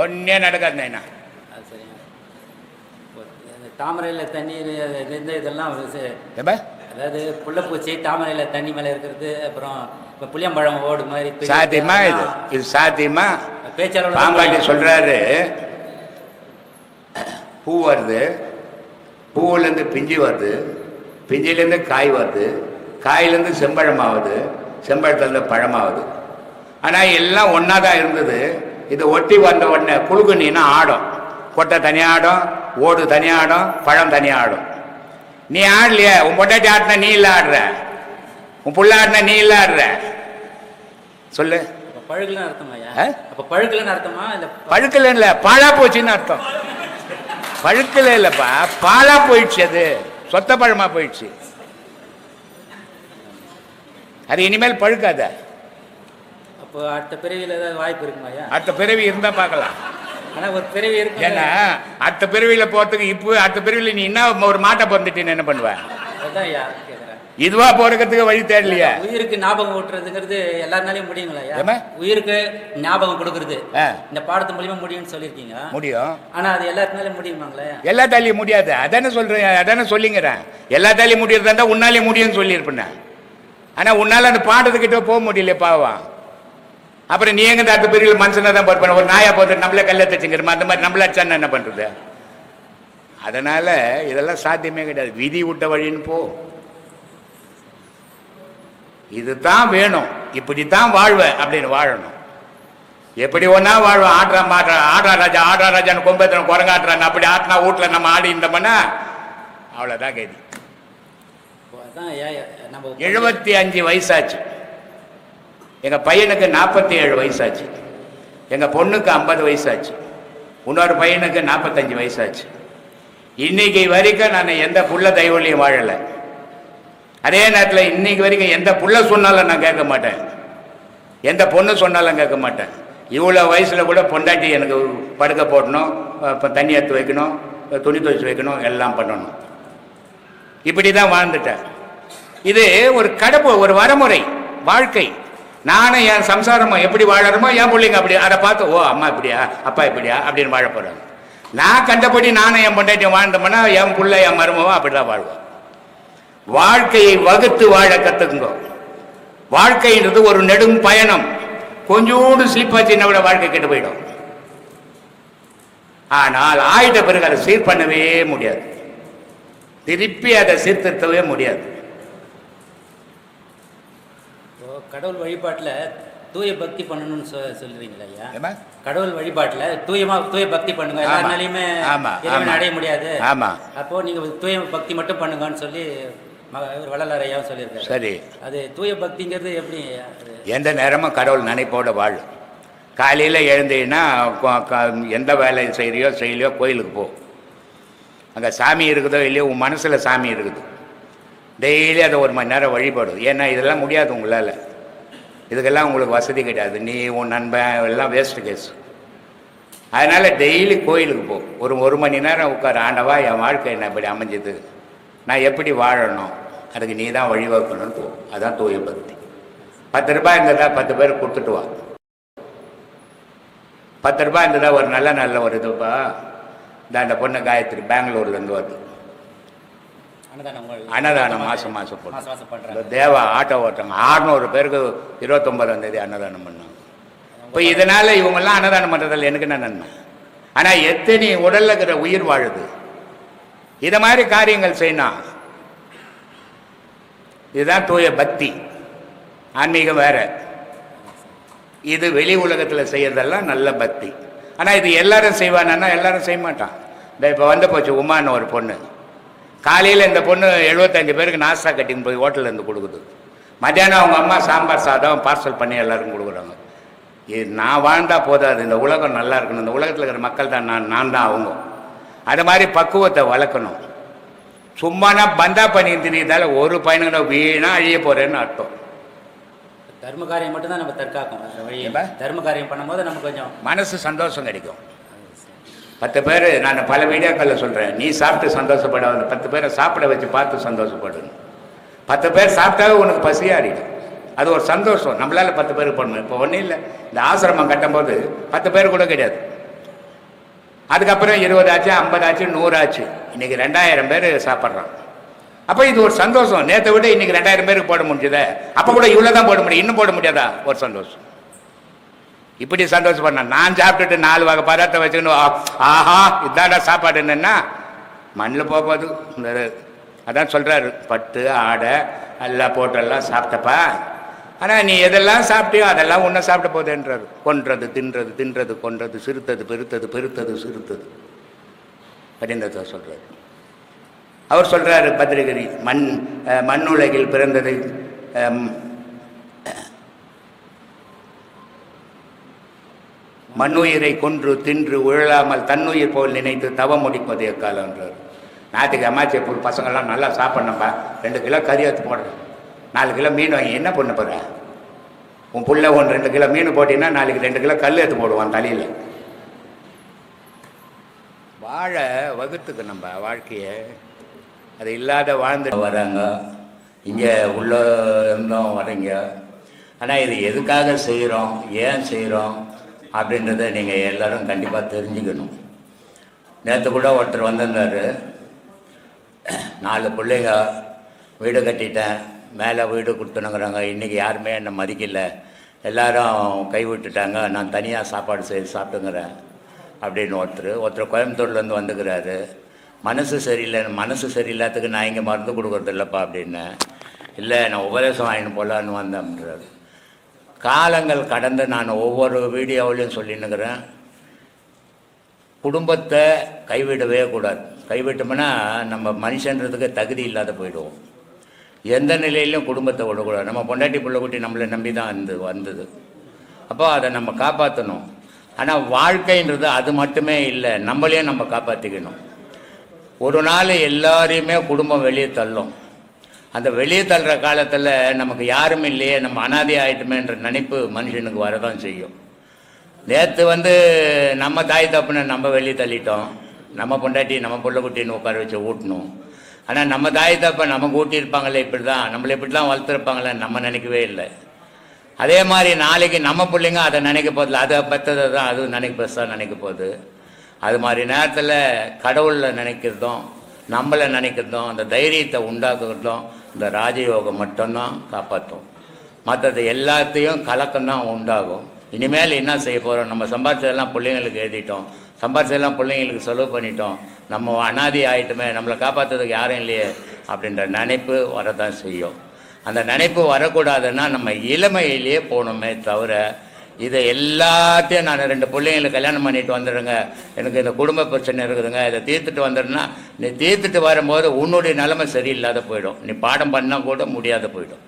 ஒன்னே நடக்காது. என்ன சரி, தாமரையில் தண்ணீர் இதெல்லாம் அதாவது புள்ளப்பூச்சி தாமரையில் தண்ணி மேலே இருக்கிறது, அப்புறம் இப்போ புளியம்பழம் ஓடு மாதிரி சாத்தியமா? இது சாத்தியமா? பேச்சாளர் பாம்பாட்டி சொல்றாரு, பூ வருது, பூவிலேருந்து பிஞ்சு வருது, பிஞ்சிலேருந்து காய் வருது, காயிலேருந்து செம்பழம் ஆகுது, செம்பழத்துலேருந்து பழமாகுது. ஆனால் எல்லாம் ஒன்றா தான் இருந்தது. இது ஒட்டி வந்த உடனே குழுகுனின்னா ஆடும், கொட்டை தனியாக ஆடும், ஓடு தனியாக ஆடும், பழம் தனியாக ஆடும். நீ ஆடலையே, உன் பொட்டாட்டி ஆடினா நீ இல்லை ஆடுற, உன் புள்ள ஆடினா நீ இல்லை ஆடுற. சொல்லு. பழுக்கலன்னு அர்த்தமா? அப்போ பழுக்கலன்னு அர்த்தமா? இல்லை பழுக்கல இல்லை, பாழா போச்சுன்னு அர்த்தம். பழுக்கல இல்லைப்பா, பாலா போயிடுச்சு, அது சொத்த பழமா போயிடுச்சு. அது இனிமேல் பழுக்காத. அப்போ அப்போ அடுத்த பிறவியில் ஏதாவது வாய்ப்பு இருக்குமா ஐயா? அடுத்த பிறவி இருந்தால் பார்க்கலாம். ஆனால் ஒரு பிறவி இருக்கு. ஏன்னா அடுத்த பிறவியில் போகிறதுக்கு இப்போ அடுத்த பிறவியில் நீ என்ன ஒரு மாட்டை பிறந்துட்டீன்னு என்ன பண்ணுவேன்? அதுதான் ஐயா கேட்குறேன். இதுவா போறதுக்கு வழி தேடலையா? உயிருக்கு ஞாபகம் ஊட்டுறதுங்கிறது எல்லாருனாலையும் முடியுங்களா ஐயா? உயிருக்கு ஞாபகம் கொடுக்கறது இந்த பாடத்து மூலியமா முடியும்னு சொல்லியிருக்கீங்க. முடியும். ஆனா அது எல்லாருனாலையும் முடியுமாங்களா? எல்லாத்தாலையும் முடியாது. அதானே சொல்றேன், அதானே சொல்லிங்கிறேன். எல்லாத்தாலையும் முடியறதா இருந்தா உன்னாலே முடியும்னு சொல்லியிருப்பேன். ஆனா உன்னால அந்த பாடத்துக்கிட்ட போக முடியல பாவம். அப்புறம் நீ எங்க அடுத்த பிரிவில் மனுஷனா தான் பார்ப்பேன். ஒரு நாயா போட்டு நம்மளே கல்ல தச்சுங்கிறோம். அந்த மாதிரி நம்மள அடிச்சான்னு என்ன பண்றது? அதனால இதெல்லாம் சாத்தியமே கிடையாது. விதி விட்ட வழின்னு போ. இதுதான் வேணும், இப்படித்தான் வாழ்வ அப்படின்னு வாழணும். எப்படி ஒன்னா வாழ்வேன். ஆடுறா மாடுறா, ஆடுறா ராஜா ஆடுறா ராஜான்னு கொம்பேத்தன குரங்காட்டுறான். அப்படி ஆட்டினா வீட்டுல நம்ம ஆடி இருந்தோம்னா அவ்வளவுதான் கேதி. 75 வயசாச்சு. எங்க பையனுக்கு 47 வயசாச்சு. எங்க பொண்ணுக்கு 50 வயசாச்சு. இன்னொரு பையனுக்கு 45 வயசாச்சு. இன்னைக்கு வரைக்கும் நான் எந்த புள்ள தெய்வலையும் வாழலை. அதே நேரத்தில் இன்னைக்கு வரைக்கும் எந்த புள்ள சொன்னாலும் நான் கேட்க மாட்டேன், எந்த பொண்ணு சொன்னாலும் கேட்க மாட்டேன். இவ்வளோ வயசில் கூட பொண்டாட்டி எனக்கு படுக்க போடணும், இப்போ தண்ணி எடுத்து வைக்கணும், துணி துவைச்சி வைக்கணும், எல்லாம் பண்ணணும். இப்படி தான் வாழ்ந்துட்டேன். இது ஒரு கடமை, ஒரு வரமுறை வாழ்க்கை. நானும் என் சம்சாரமோ எப்படி வாழறமோ என் பிள்ளைங்க அப்படி அதை பார்த்து ஓ அம்மா இப்படியா அப்பா இப்படியா அப்படின்னு வாழ போகிறாங்க. நான் கண்டபடி நானும் என் பொண்டாட்டியும் வாழ்ந்தோம்னா என் பிள்ளை என் மருமவோ அப்படிதான் வாழ்வோம். வாழ்க்கையை வகுத்து வாழ கத்துக்குங்க. வாழ்க்கைன்றது ஒரு நெடும் பயணம். கொஞ்சோடு ஸ்லிப்பாச்சுன்னா விட வாழ்க்கை கெட்டு போயிடும். ஆனால் ஆயிட்ட பிறகு அதை சீர் பண்ணவே முடியாது, திருப்பி அதை சீர்திருத்தவே முடியாது. கடவுள் வழிபாட்டில் தூய பக்தி பண்ணணும்னு சொல்றீங்களா ஐயா? கடவுள் வழிபாட்டில் தூய பக்தி பண்ணுங்க, எல்லாருனாலையுமே அடைய முடியாது. ஆமா, அப்போ நீங்க தூய பக்தி மட்டும் பண்ணுங்கன்னு சொல்லி வள்ளலார் ஐயாவும் சொல்லியிருக்காரு. சரி, அது தூய பக்திங்கிறது எப்படி? எந்த நேரமும் கடவுள் நினைப்போட வாழ். காலையில் எழுந்தீங்கன்னா எந்த வேலை செய்யலையோ கோயிலுக்கு போ. அங்கே சாமி இருக்குதோ இல்லையோ உன் மனசில் சாமி இருக்குது. டெய்லி அதை 1 மணி நேரம் வழிபாடு. ஏன்னா இதெல்லாம் முடியாது உங்களால், இதுக்கெல்லாம் உங்களுக்கு வசதி கிடையாது. நீ உன் நண்பன் எல்லாம் வேஸ்ட்டு கேஸ். அதனால் டெய்லி கோயிலுக்கு போ. ஒரு மணி நேரம் உட்கார. ஆண்டவா என் வாழ்க்கை என்ன இப்படி அமைஞ்சது, நான் எப்படி வாழணும், அதுக்கு நீ தான் வழிவகுக்கணும்னு போ. அதுதான் தூய பக்தி. 10 ரூபாய் இருந்ததா 10 பேர் கொடுத்துட்டு வா. 10 ரூபாய் இருந்ததா ஒரு நல்ல ஒரு இதுப்பா. அந்த பொண்ணு காயத்ரி பெங்களூர்லேருந்து வருது, அன்னதானம் மாதம் போட்டு தேவா ஆட்டோ ஓட்டுறாங்க. 600 பேருக்கு 29ஆம் தேதி அன்னதானம் பண்ணாங்க. இப்போ இதனால் இவங்கெல்லாம் அன்னதானம் பண்ணுறதில்ல, எனக்கு என்ன நன்மை? ஆனால் எத்தனை உடலில் இருக்கிற உயிர் வாழுது. இதை மாதிரி காரியங்கள் செய்யணும். இதுதான் தூய பக்தி. ஆன்மீகம் வேற, இது வெளி உலகத்தில் செய்யறதெல்லாம் நல்ல பக்தி. ஆனால் இது எல்லாரும் செய்வானா? எல்லாரும் செய்ய மாட்டான். இந்த இப்போ வந்து போச்சு உமான்னு ஒரு பொண்ணு. காலையில் இந்த பொண்ணு 75 பேருக்கு நாஸ்தா கட்டின்னு போய் ஹோட்டல்லேருந்து கொடுக்குது. மத்தியானம் அவங்க அம்மா சாம்பார் சாதம் பார்சல் பண்ணி எல்லாருக்கும் கொடுக்குறாங்க. இது நான் வாழ்ந்தா போதாது, இந்த உலகம் நல்லா இருக்கணும். இந்த உலகத்தில் இருக்கிற மக்கள் தான் நான் தான் அவங்க. அது மாதிரி பக்குவத்தை வளர்க்கணும். சும்மானா பந்தா பண்ணின்னு தெரியுதால ஒரு பையனுங்க வீணா அழிய போறேன்னு அர்த்தம். தர்ம காரியம் மட்டும்தான் நம்ம தற்காக்கும். தர்ம காரியம் பண்ணும்போது நமக்கு கொஞ்சம் மனசு சந்தோஷம் கிடைக்கும். 10 பேர் நான் பல வீடியோக்களில் சொல்கிறேன், நீ சாப்பிட்டு சந்தோஷப்பட, அந்த 10 பேரை சாப்பிட வச்சு பார்த்து சந்தோஷப்படணும். 10 பேர் சாப்பிட்டாவே உனக்கு பசியாறிடும். அது ஒரு சந்தோஷம். நம்மளால் 10 பேருக்கு பண்ணணும். இப்போ ஒன்றும் இல்லை, இந்த ஆசிரமம் கட்டும்போது 10 பேர் கூட கிடையாது. அதுக்கப்புறம் 20 ஆச்சு, 50 ஆச்சு, 100 ஆச்சு. இன்னைக்கு 2000 பேர் சாப்பிட்றான். அப்போ இது ஒரு சந்தோஷம். நேற்றை விட இன்னைக்கு 2000 பேருக்கு போட முடிஞ்சத, அப்போ கூட இவ்வளோ தான் போட முடியும், இன்னும் போட முடியாதா? ஒரு சந்தோஷம். இப்படி சந்தோஷம் பண்ண. நான் சாப்பிட்டுட்டு 4 வகை பதார்த்தம் வச்சுக்கணும், ஆஹா இதாடா சாப்பாடு என்னன்னா மண்ணில் போகாது. இந்த அதான் சொல்கிறாரு, பட்டு ஆடை எல்லாம் போட்டெல்லாம் சாப்பிட்டப்பா. ஆனால் நீ எதெல்லாம் சாப்பிட்டியோ அதெல்லாம் ஒன்றை சாப்பிட்ட போதேன்றாரு. கொன்றது தின்றது, தின்றது கொன்றது, சிறுத்தது பெருத்தது, பெருத்தது சிறுத்தது அப்படின்றத சொல்கிறாரு. அவர் சொல்கிறாரு பத்ரகிரி, மண்ணுலகில் பிறந்தது மண்ணுயிரை கொன்று தின்று உழலாமல் தன்னுயிர் போல் நினைத்து தவம் முடிப்பது எக்காலன்றார். நாட்டுக்கு அம்மாச்சி பசங்கள்லாம் நல்லா சாப்பிட்ணப்பா, 2 கிலோ கறி எடுத்து போடுறேன், 4 கிலோ மீன் வாங்கி என்ன பண்ண போகிறேன்? உன் புள்ள 1-2 கிலோ மீன் போட்டிங்கன்னா நாளைக்கு 2 கிலோ கல் எடுத்து போடுவான் தலையில். வாழ வகுத்துக்கு நம்ம வாழ்க்கையை அது இல்லாத வாழ்ந்து வராங்க. இங்கே உள்ள இருந்தோம் வரீங்க. ஆனால் இது எதுக்காக செய்கிறோம், ஏன் செய்கிறோம் அப்படின்றத நீங்கள் எல்லோரும் கண்டிப்பாக தெரிஞ்சுக்கணும். நேற்று கூட ஒருத்தர் வந்திருந்தார். 4 பிள்ளைங்க, வீடு கட்டிட்டேன், மேலே வீடு கொடுத்துனுங்கிறாங்க, இன்றைக்கி யாருமே என்னை மதிக்கலை, எல்லாரும் கைவிட்டுட்டாங்க, நான் தனியாக சாப்பாடு செய்து சாப்பிட்டுங்கிறேன் அப்படின்னு ஒருத்தர் கோயம்புத்தூர்லேருந்து வந்துக்கிறாரு. மனசு சரியில்லாததுக்கு நான் இங்கே மருந்து கொடுக்குறது இல்லைப்பா அப்படின்னு. இல்லை, நான் உபதேசம் வாங்கிட்டு போகலான்னு வந்தேன்றாரு. காலங்கள் கடந்து நான் ஒவ்வொரு வீடியோவிலையும் சொல்லின்னுக்கிறேன், குடும்பத்தை கைவிடவே கூடாது. கைவிட்டோம்னா நம்ம மனுஷன்றதுக்கு தகுதி இல்லாத போயிடுவோம். எந்த நிலையிலையும் குடும்பத்தை விடக்கூடாது. நம்ம பொண்டாட்டி பிள்ளை குட்டி நம்மளை நம்பி தான் வந்தது. அப்போ அதை நம்ம காப்பாற்றணும். ஆனால் வாழ்க்கைன்றது அது மட்டுமே இல்லை, நம்மளையும் நம்ம காப்பாற்றிக்கணும். ஒரு நாள் எல்லாரையுமே குடும்பம் வெளியே தள்ளும். அந்த வெளியே தள்ளுற காலத்தில் நமக்கு யாரும் இல்லையே, நம்ம அனாதை ஆகிட்டுமேன்ற நினைப்பு மனுஷனுக்கு வரதான் செய்யும். நேற்று நம்ம தாய் தப்புன்னு நம்ம வெளியே தள்ளிட்டோம், நம்ம பொண்டாட்டி நம்ம பிள்ளை குட்டின்னு உட்கார வச்சு ஊட்டணும். ஆனால் நம்ம தாய் தப்பை நமக்கு ஊட்டியிருப்பாங்களே, இப்படி தான் நம்மளை இப்படிலாம் வளர்த்துருப்பாங்களே நம்ம நினைக்கவே இல்லை. அதே மாதிரி நாளைக்கு நம்ம பிள்ளைங்க அதை நினைக்க போதில்லை, அதை பெற்றதை தான் அது பெருசாக நினைக்க போகுது. அது மாதிரி நேரத்தில் கடவுளில் நினைக்கிறதும் நம்மளை நினைக்கிறதும் அந்த தைரியத்தை உண்டாக்குறதும் இந்த ராஜயோகம் மட்டும்தான் காப்பாற்றும். மற்றது எல்லாத்தையும் கலக்கம்தான் உண்டாகும். இனிமேல் என்ன செய்ய போகிறோம், நம்ம சம்பாதிச்சதெல்லாம் பிள்ளைங்களுக்கு எழுதிட்டோம், சம்பாதிச்சதெல்லாம் பிள்ளைங்களுக்கு செலவு பண்ணிட்டோம், நம்ம அனாதி ஆகிட்டுமே, நம்மளை காப்பாற்றுறதுக்கு யாரும் இல்லையே அப்படின்ற நினைப்பு வரதான் செய்யும். அந்த நினைப்பு வரக்கூடாதுன்னா நம்ம இளமையிலேயே போகணுமே தவிர, இதை எல்லாத்தையும் நான் 2 பிள்ளைங்களை கல்யாணம் பண்ணிட்டு வந்துடுங்க, எனக்கு இந்த குடும்ப பிரச்சனை இருக்குதுங்க, இதை தீர்த்துட்டு வந்துடுன்னா, நீ தீர்த்துட்டு வரும்போது உன்னுடைய நிலைமை சரியில்லாத போயிடும். நீ பாடம் பண்ணால் கூட முடியாத போயிடும்.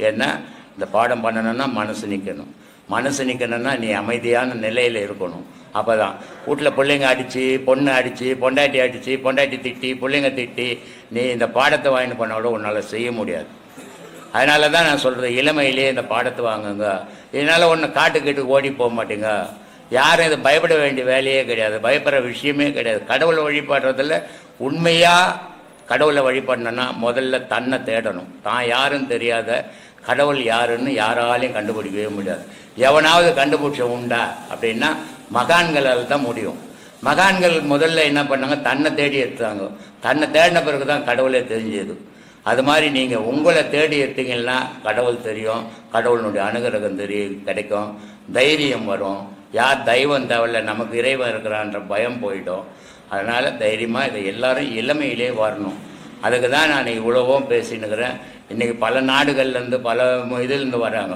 ஏன்னா இந்த பாடம் பண்ணணும்னா மனசு நிற்கணும். மனசு நிற்கணும்னா நீ அமைதியான நிலையில் இருக்கணும். அப்போ தான் வீட்டில் பிள்ளைங்க அடித்து, பொண்ணு அடித்து, பொண்டாட்டி அடித்து, பொண்டாட்டி திட்டி, பிள்ளைங்க திட்டி நீ இந்த பாடத்தை வாங்கிட்டு பண்ணால் உன்னால் செய்ய முடியாது. அதனால தான் நான் சொல்கிறது, இளமையிலே இந்த பாடத்தை வாங்குங்க. இதனால் ஒன்று காட்டுக்கிட்டு ஓடி போக மாட்டேங்க. யாரும் இதை பயப்பட வேண்டிய வேலையே கிடையாது, பயப்படுற விஷயமே கிடையாது. கடவுளை வழிபாடுறதில் உண்மையாக கடவுளை வழிபடணுன்னா முதல்ல தன்னை தேடணும். தான் யாருன்னு தெரியாத கடவுள் யாருன்னு யாராலையும் கண்டுபிடிக்கவே முடியாது. எவனாவது கண்டுபிடிச்ச உண்டா அப்படின்னா மகான்களால் தான் முடியும். மகான்கள் முதல்ல என்ன பண்ணாங்க, தன்னை தேடி எடுத்தாங்க. தன்னை தேடின பிறகு தான் கடவுளே தெரிஞ்சது. அது மாதிரி நீங்கள் உங்களை தேடி எடுத்தீங்கன்னா கடவுள் தெரியும், கடவுளுடைய அனுகிரகம் கிடைக்கும், தைரியம் வரும். யார் தெய்வம் தேவையில்ல, நமக்கு இறைவன் இருக்கிறான்ற பயம் போயிடும். அதனால் தைரியமாக இதை எல்லோரும் இளமையிலே வரணும். அதுக்கு தான் நான் இவ்வளவும் பேசினுக்கிறேன். இன்றைக்கி பல நாடுகள்லேருந்து பல இதிலேருந்து வராங்க.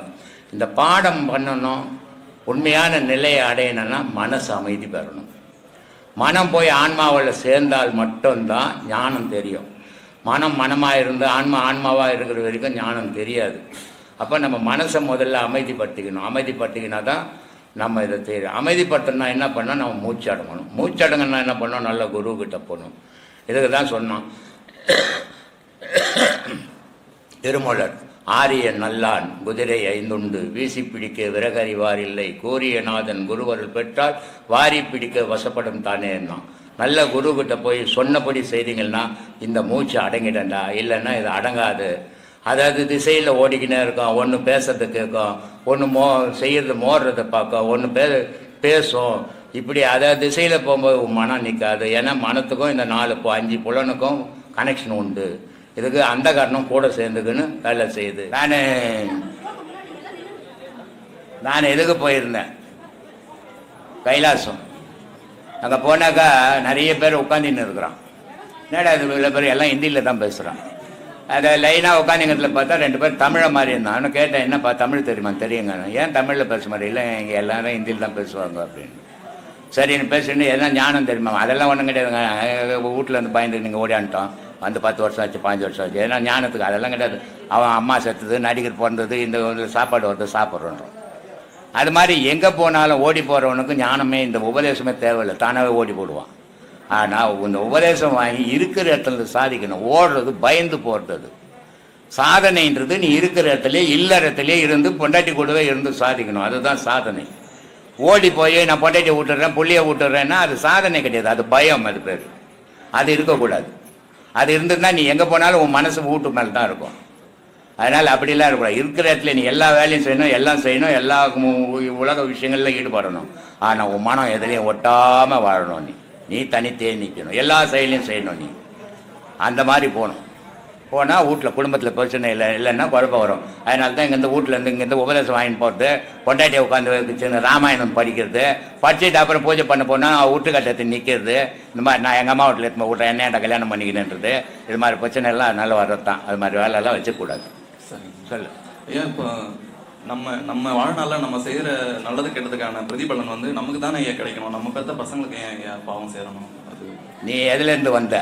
இந்த பாடம் பண்ணணும், உண்மையான நிலையை அடையணும்னா மனசு அமைதி பெறணும். மனம் போய் ஆன்மாவில் சேர்ந்தால் மட்டும்தான் ஞானம் தெரியும். மனமாக இருந்து ஆன்மாவாக இருக்கிற வரைக்கும் ஞானம் தெரியாது. அப்போ நம்ம மனசை முதல்ல அமைதிப்படுத்திக்கணும். அமைதிப்படுத்திக்கினா தான் நம்ம இதை தெரியும். அமைதிப்படுத்தினா என்ன பண்ணோம், நம்ம மூச்சடங்கணும். மூச்சடங்கன்னா என்ன பண்ணோம், நல்ல குருக்கிட்ட போகணும். இதுக்கு தான் சொன்னோம் திருமூலர், ஆரிய நல்லான் குதிரை 5 வீசி பிடிக்க விறகறிவார் இல்லை, கூறிய நாதன் குருவருள் பெற்றால் வாரி பிடிக்க வசப்படும் தானே என்னான். நல்ல குருக்கிட்ட போய் சொன்னபடி செய்தீங்கன்னா இந்த மூச்சு அடங்கிடண்டா, இல்லைன்னா இது அடங்காது. அதாவது திசையில் ஓடிக்கினே இருக்கும். ஒன்று பேசுறது கேட்கும், ஒன்று செய்கிறது மோடுறதை பார்க்கும், ஒன்று பேசும். இப்படி அதாவது திசையில் போகும்போது மனம் நிற்காது. ஏன்னா மனத்துக்கும் இந்த 4-5 புலனுக்கும் கனெக்ஷன் உண்டு. இதுக்கு அந்த காரணம் கூட சேர்ந்துக்குன்னு வேலை செய்யுது. நான் எதுக்கு போயிருந்தேன், கைலாசம். அங்கே போனாக்கா நிறைய பேர் உட்காந்துன்னு இருக்கிறான். என்னடா இது இவ்வளோ பேர் எல்லாம் ஹிந்தியில் தான் பேசுகிறான். அதை லைனாக உட்காந்துங்கிறதுல பார்த்தா 2 பேர் தமிழை மாதிரி இருந்தான். அவனு கேட்டேன், என்னப்பா தமிழ் தெரியுமா? தெரியுங்க. ஏன் தமிழில் பேச மாதிரி? இல்லை, இங்கே எல்லாரும் ஹிந்தியில் தான் பேசுவாங்க அப்படின்னு. சரின்னு பேசிட்டு எதனா ஞானம் தெரியுமா? அதெல்லாம் ஒன்றும் கிடையாதுங்க, வீட்டில் வந்து பயந்து நீங்கள் ஓடியான்ட்டோம், வந்து 10 வருஷம் ஆச்சு, 5 வருஷம் ஆச்சு. ஏன்னா ஞானத்துக்கு அதெல்லாம் கிடையாது. அவன் அம்மா செத்துது, நடிகர் பிறந்தது, இந்த சாப்பாடு வருது, சாப்பிட்றோன்றோம். அது மாதிரி எங்கே போனாலும் ஓடி போகிறவனுக்கு ஞானமே இந்த உபதேசமே தேவையில்லை, தானாகவே ஓடி போடுவான். ஆனால் இந்த உபதேசம் வாங்கி இருக்கிற இடத்துல சாதிக்கணும். ஓடுறது பயந்து போடுறது. சாதனைன்றது நீ இருக்கிற இடத்துல இல்லறத்திலே இருந்து பொண்டாட்டி கூடவே இருந்து சாதிக்கணும். அதுதான் சாதனை. ஓடி போய் நான் பொண்டாட்டி விட்டுறேன் புள்ளியை விட்டுறேன்னா அது சாதனை கிடையாது, அது பயம். அது பேர் அது இருக்கக்கூடாது. அது இருந்ததுன்னா நீ எங்கே போனாலும் உன் மனசு வீட்டு மேலே தான் இருக்கும். அதனால் அப்படிலாம் இருக்கக்கூடாது. இருக்கிற இடத்துல நீ எல்லா வேலையும் செய்யணும், எல்லாம் செய்யணும், எல்லா உலக விஷயங்கள்ல ஈடுபடணும். ஆனால் உன் மனம் எதுலேயும் ஒட்டாமல் வாழணும். நீ தனித்தே நிற்கணும், எல்லா செயலையும் செய்யணும். நீ அந்த மாதிரி போகணும். போனால் வீட்டில் குடும்பத்தில் பிரச்சனை இல்லைன்னா குழப்பம் வரும். அதனால தான் இங்கேருந்து வீட்டிலேருந்து இங்கேருந்து உபதேசம் வாங்கிட்டு போகிறது, பொண்டாட்டியை உட்காந்து சின்ன ராமாயணம் படிக்கிறது, படிச்சுட்டு அப்புறம் பூஜை பண்ண போனால் வீட்டு கட்டத்தை நிற்கிறது. இந்த மாதிரி நான் எங்கள் அம்மா வீட்டில் எடுத்து விட்றேன், என்னையாட்ட கல்யாணம் பண்ணிக்கினேன்றது, இது மாதிரி பிரச்சனை எல்லாம் நல்ல வர்றது தான். அது மாதிரி வேலையெல்லாம் வச்சுக்கூடாது. சரி சொல்லு. ஏன் இப்போ நம்ம வாழ்நாளில் நம்ம செய்கிற நல்லது கெட்டதுக்கான பிரதிபலன் வந்து நமக்கு தானே ஏன் கிடைக்கணும்? நம்ம பெற்ற பசங்களுக்கு ஏன் பாவம் சேரணும்? அது நீ எதுலேருந்து வந்த?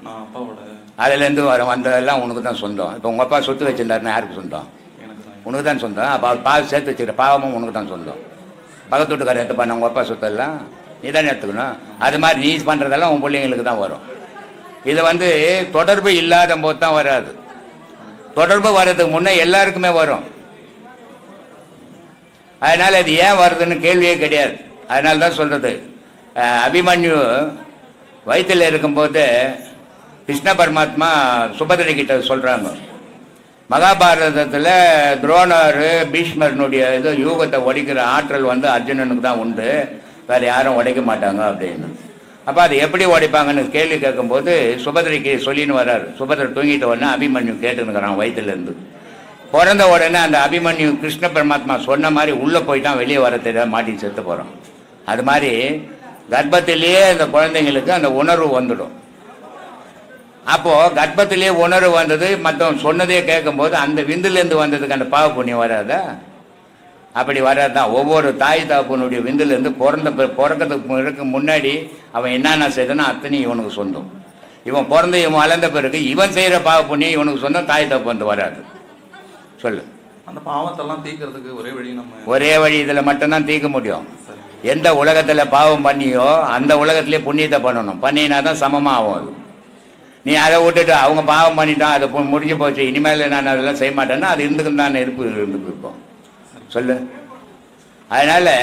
நான் அப்பாவோட. அதுலேருந்து வந்ததெல்லாம் உனக்கு தான் சொந்தம். இப்போ உங்கள் அப்பா சொத்து வச்சுருந்தாருன்னா யாருக்கு சொந்தம்? எனக்கு தான். உனக்கு தான் சொந்தம். அப்போ பால் சேர்த்து வச்சுக்கிற பாவமும் உனக்கு தான் சொந்தம். பக்கத்து வீட்டுக்காரர் எடுத்து பண்ண உங்கள் அப்பா சொத்தெல்லாம் நீ தானே எடுத்துக்கணும். அது மாதிரி நீ பண்ணுறதெல்லாம் உன் பிள்ளைங்களுக்கு தான் வரும். இது வந்து தொடர்பு இல்லாத போது தான் வராது. தொடர்பு வர்றதுக்கு முன்னே எல்லாருக்குமே வரும். அதனால் அது ஏன் வருதுன்னு கேள்வியே கிடையாது. அதனால தான் சொல்கிறது, அபிமன்யு வயிற்றில் இருக்கும்போது கிருஷ்ண பரமாத்மா சுபதிரை கிட்ட சொல்கிறாங்க, மகாபாரதத்தில் துரோணர் பீஷ்மர்னுடைய இது யூகத்தை உடைக்கிற ஆற்றல் வந்து அர்ஜுனனுக்கு தான் உண்டு, வேறு யாரும் உடைக்க மாட்டாங்க அப்படின்னு. அப்போ அது எப்படி உடைப்பாங்கன்னு கேள்வி கேட்கும்போது சுபதிரைக்கு சொல்லின்னு வர்றாரு. சுபதிரை தூங்கிட்ட உடனே அபிமன்யு கேட்டுனுக்கிறான் வயிற்றுலேருந்து. பிறந்த உடனே அந்த அபிமன்யு கிருஷ்ண பரமாத்மா சொன்ன மாதிரி உள்ளே போயிட்டான், வெளியே வர தெரியாத மாட்டி செத்து போகிறான். அது மாதிரி கர்ப்பத்திலேயே அந்த குழந்தைங்களுக்கு அந்த உணர்வு வந்துடும். அப்போது கர்ப்பத்திலேயே உணர்வு வந்தது, மற்றவன் சொன்னதே கேட்கும்போது அந்த விந்துலேருந்து வந்ததுக்கு அந்த பாவ புண்ணியம் வராதா? அப்படி வராதான். ஒவ்வொரு தாய் தாப்பனுடைய விந்துலேருந்து பிறக்கிறதுக்கு முன்னாடி அவன் என்னென்ன செய்தானோ அத்தனை இவனுக்கு சொந்தம். இவன் பிறந்து இவன் வளர்ந்த பிறகு இவன் செய்கிற பாவ புண்ணியம் இவனுக்கு சொந்தம், தாய் தாப்பு வந்து வராது. சொல்லு. அந்த பாவத்தெல்லாம் தீர்க்கறதுக்கு ஒரே வழி இதில் மட்டும்தான் தீர்க்க முடியும். எந்த உலகத்தில் பாவம் பண்ணியோ அந்த உலகத்திலே புண்ணியத்தை பண்ணணும். பண்ணினா தான் சமமாக ஆகும். அது நீ அதை விட்டுட்டு அவங்க பாவம் பண்ணிட்டான், அதை முடிஞ்சு போச்சு, இனிமேல் நான் அதெல்லாம் செய்ய மாட்டேன்னா அது இருந்துக்குன்னு தான் இருந்துக்கு இருப்போம். சொல்லு. அதனால்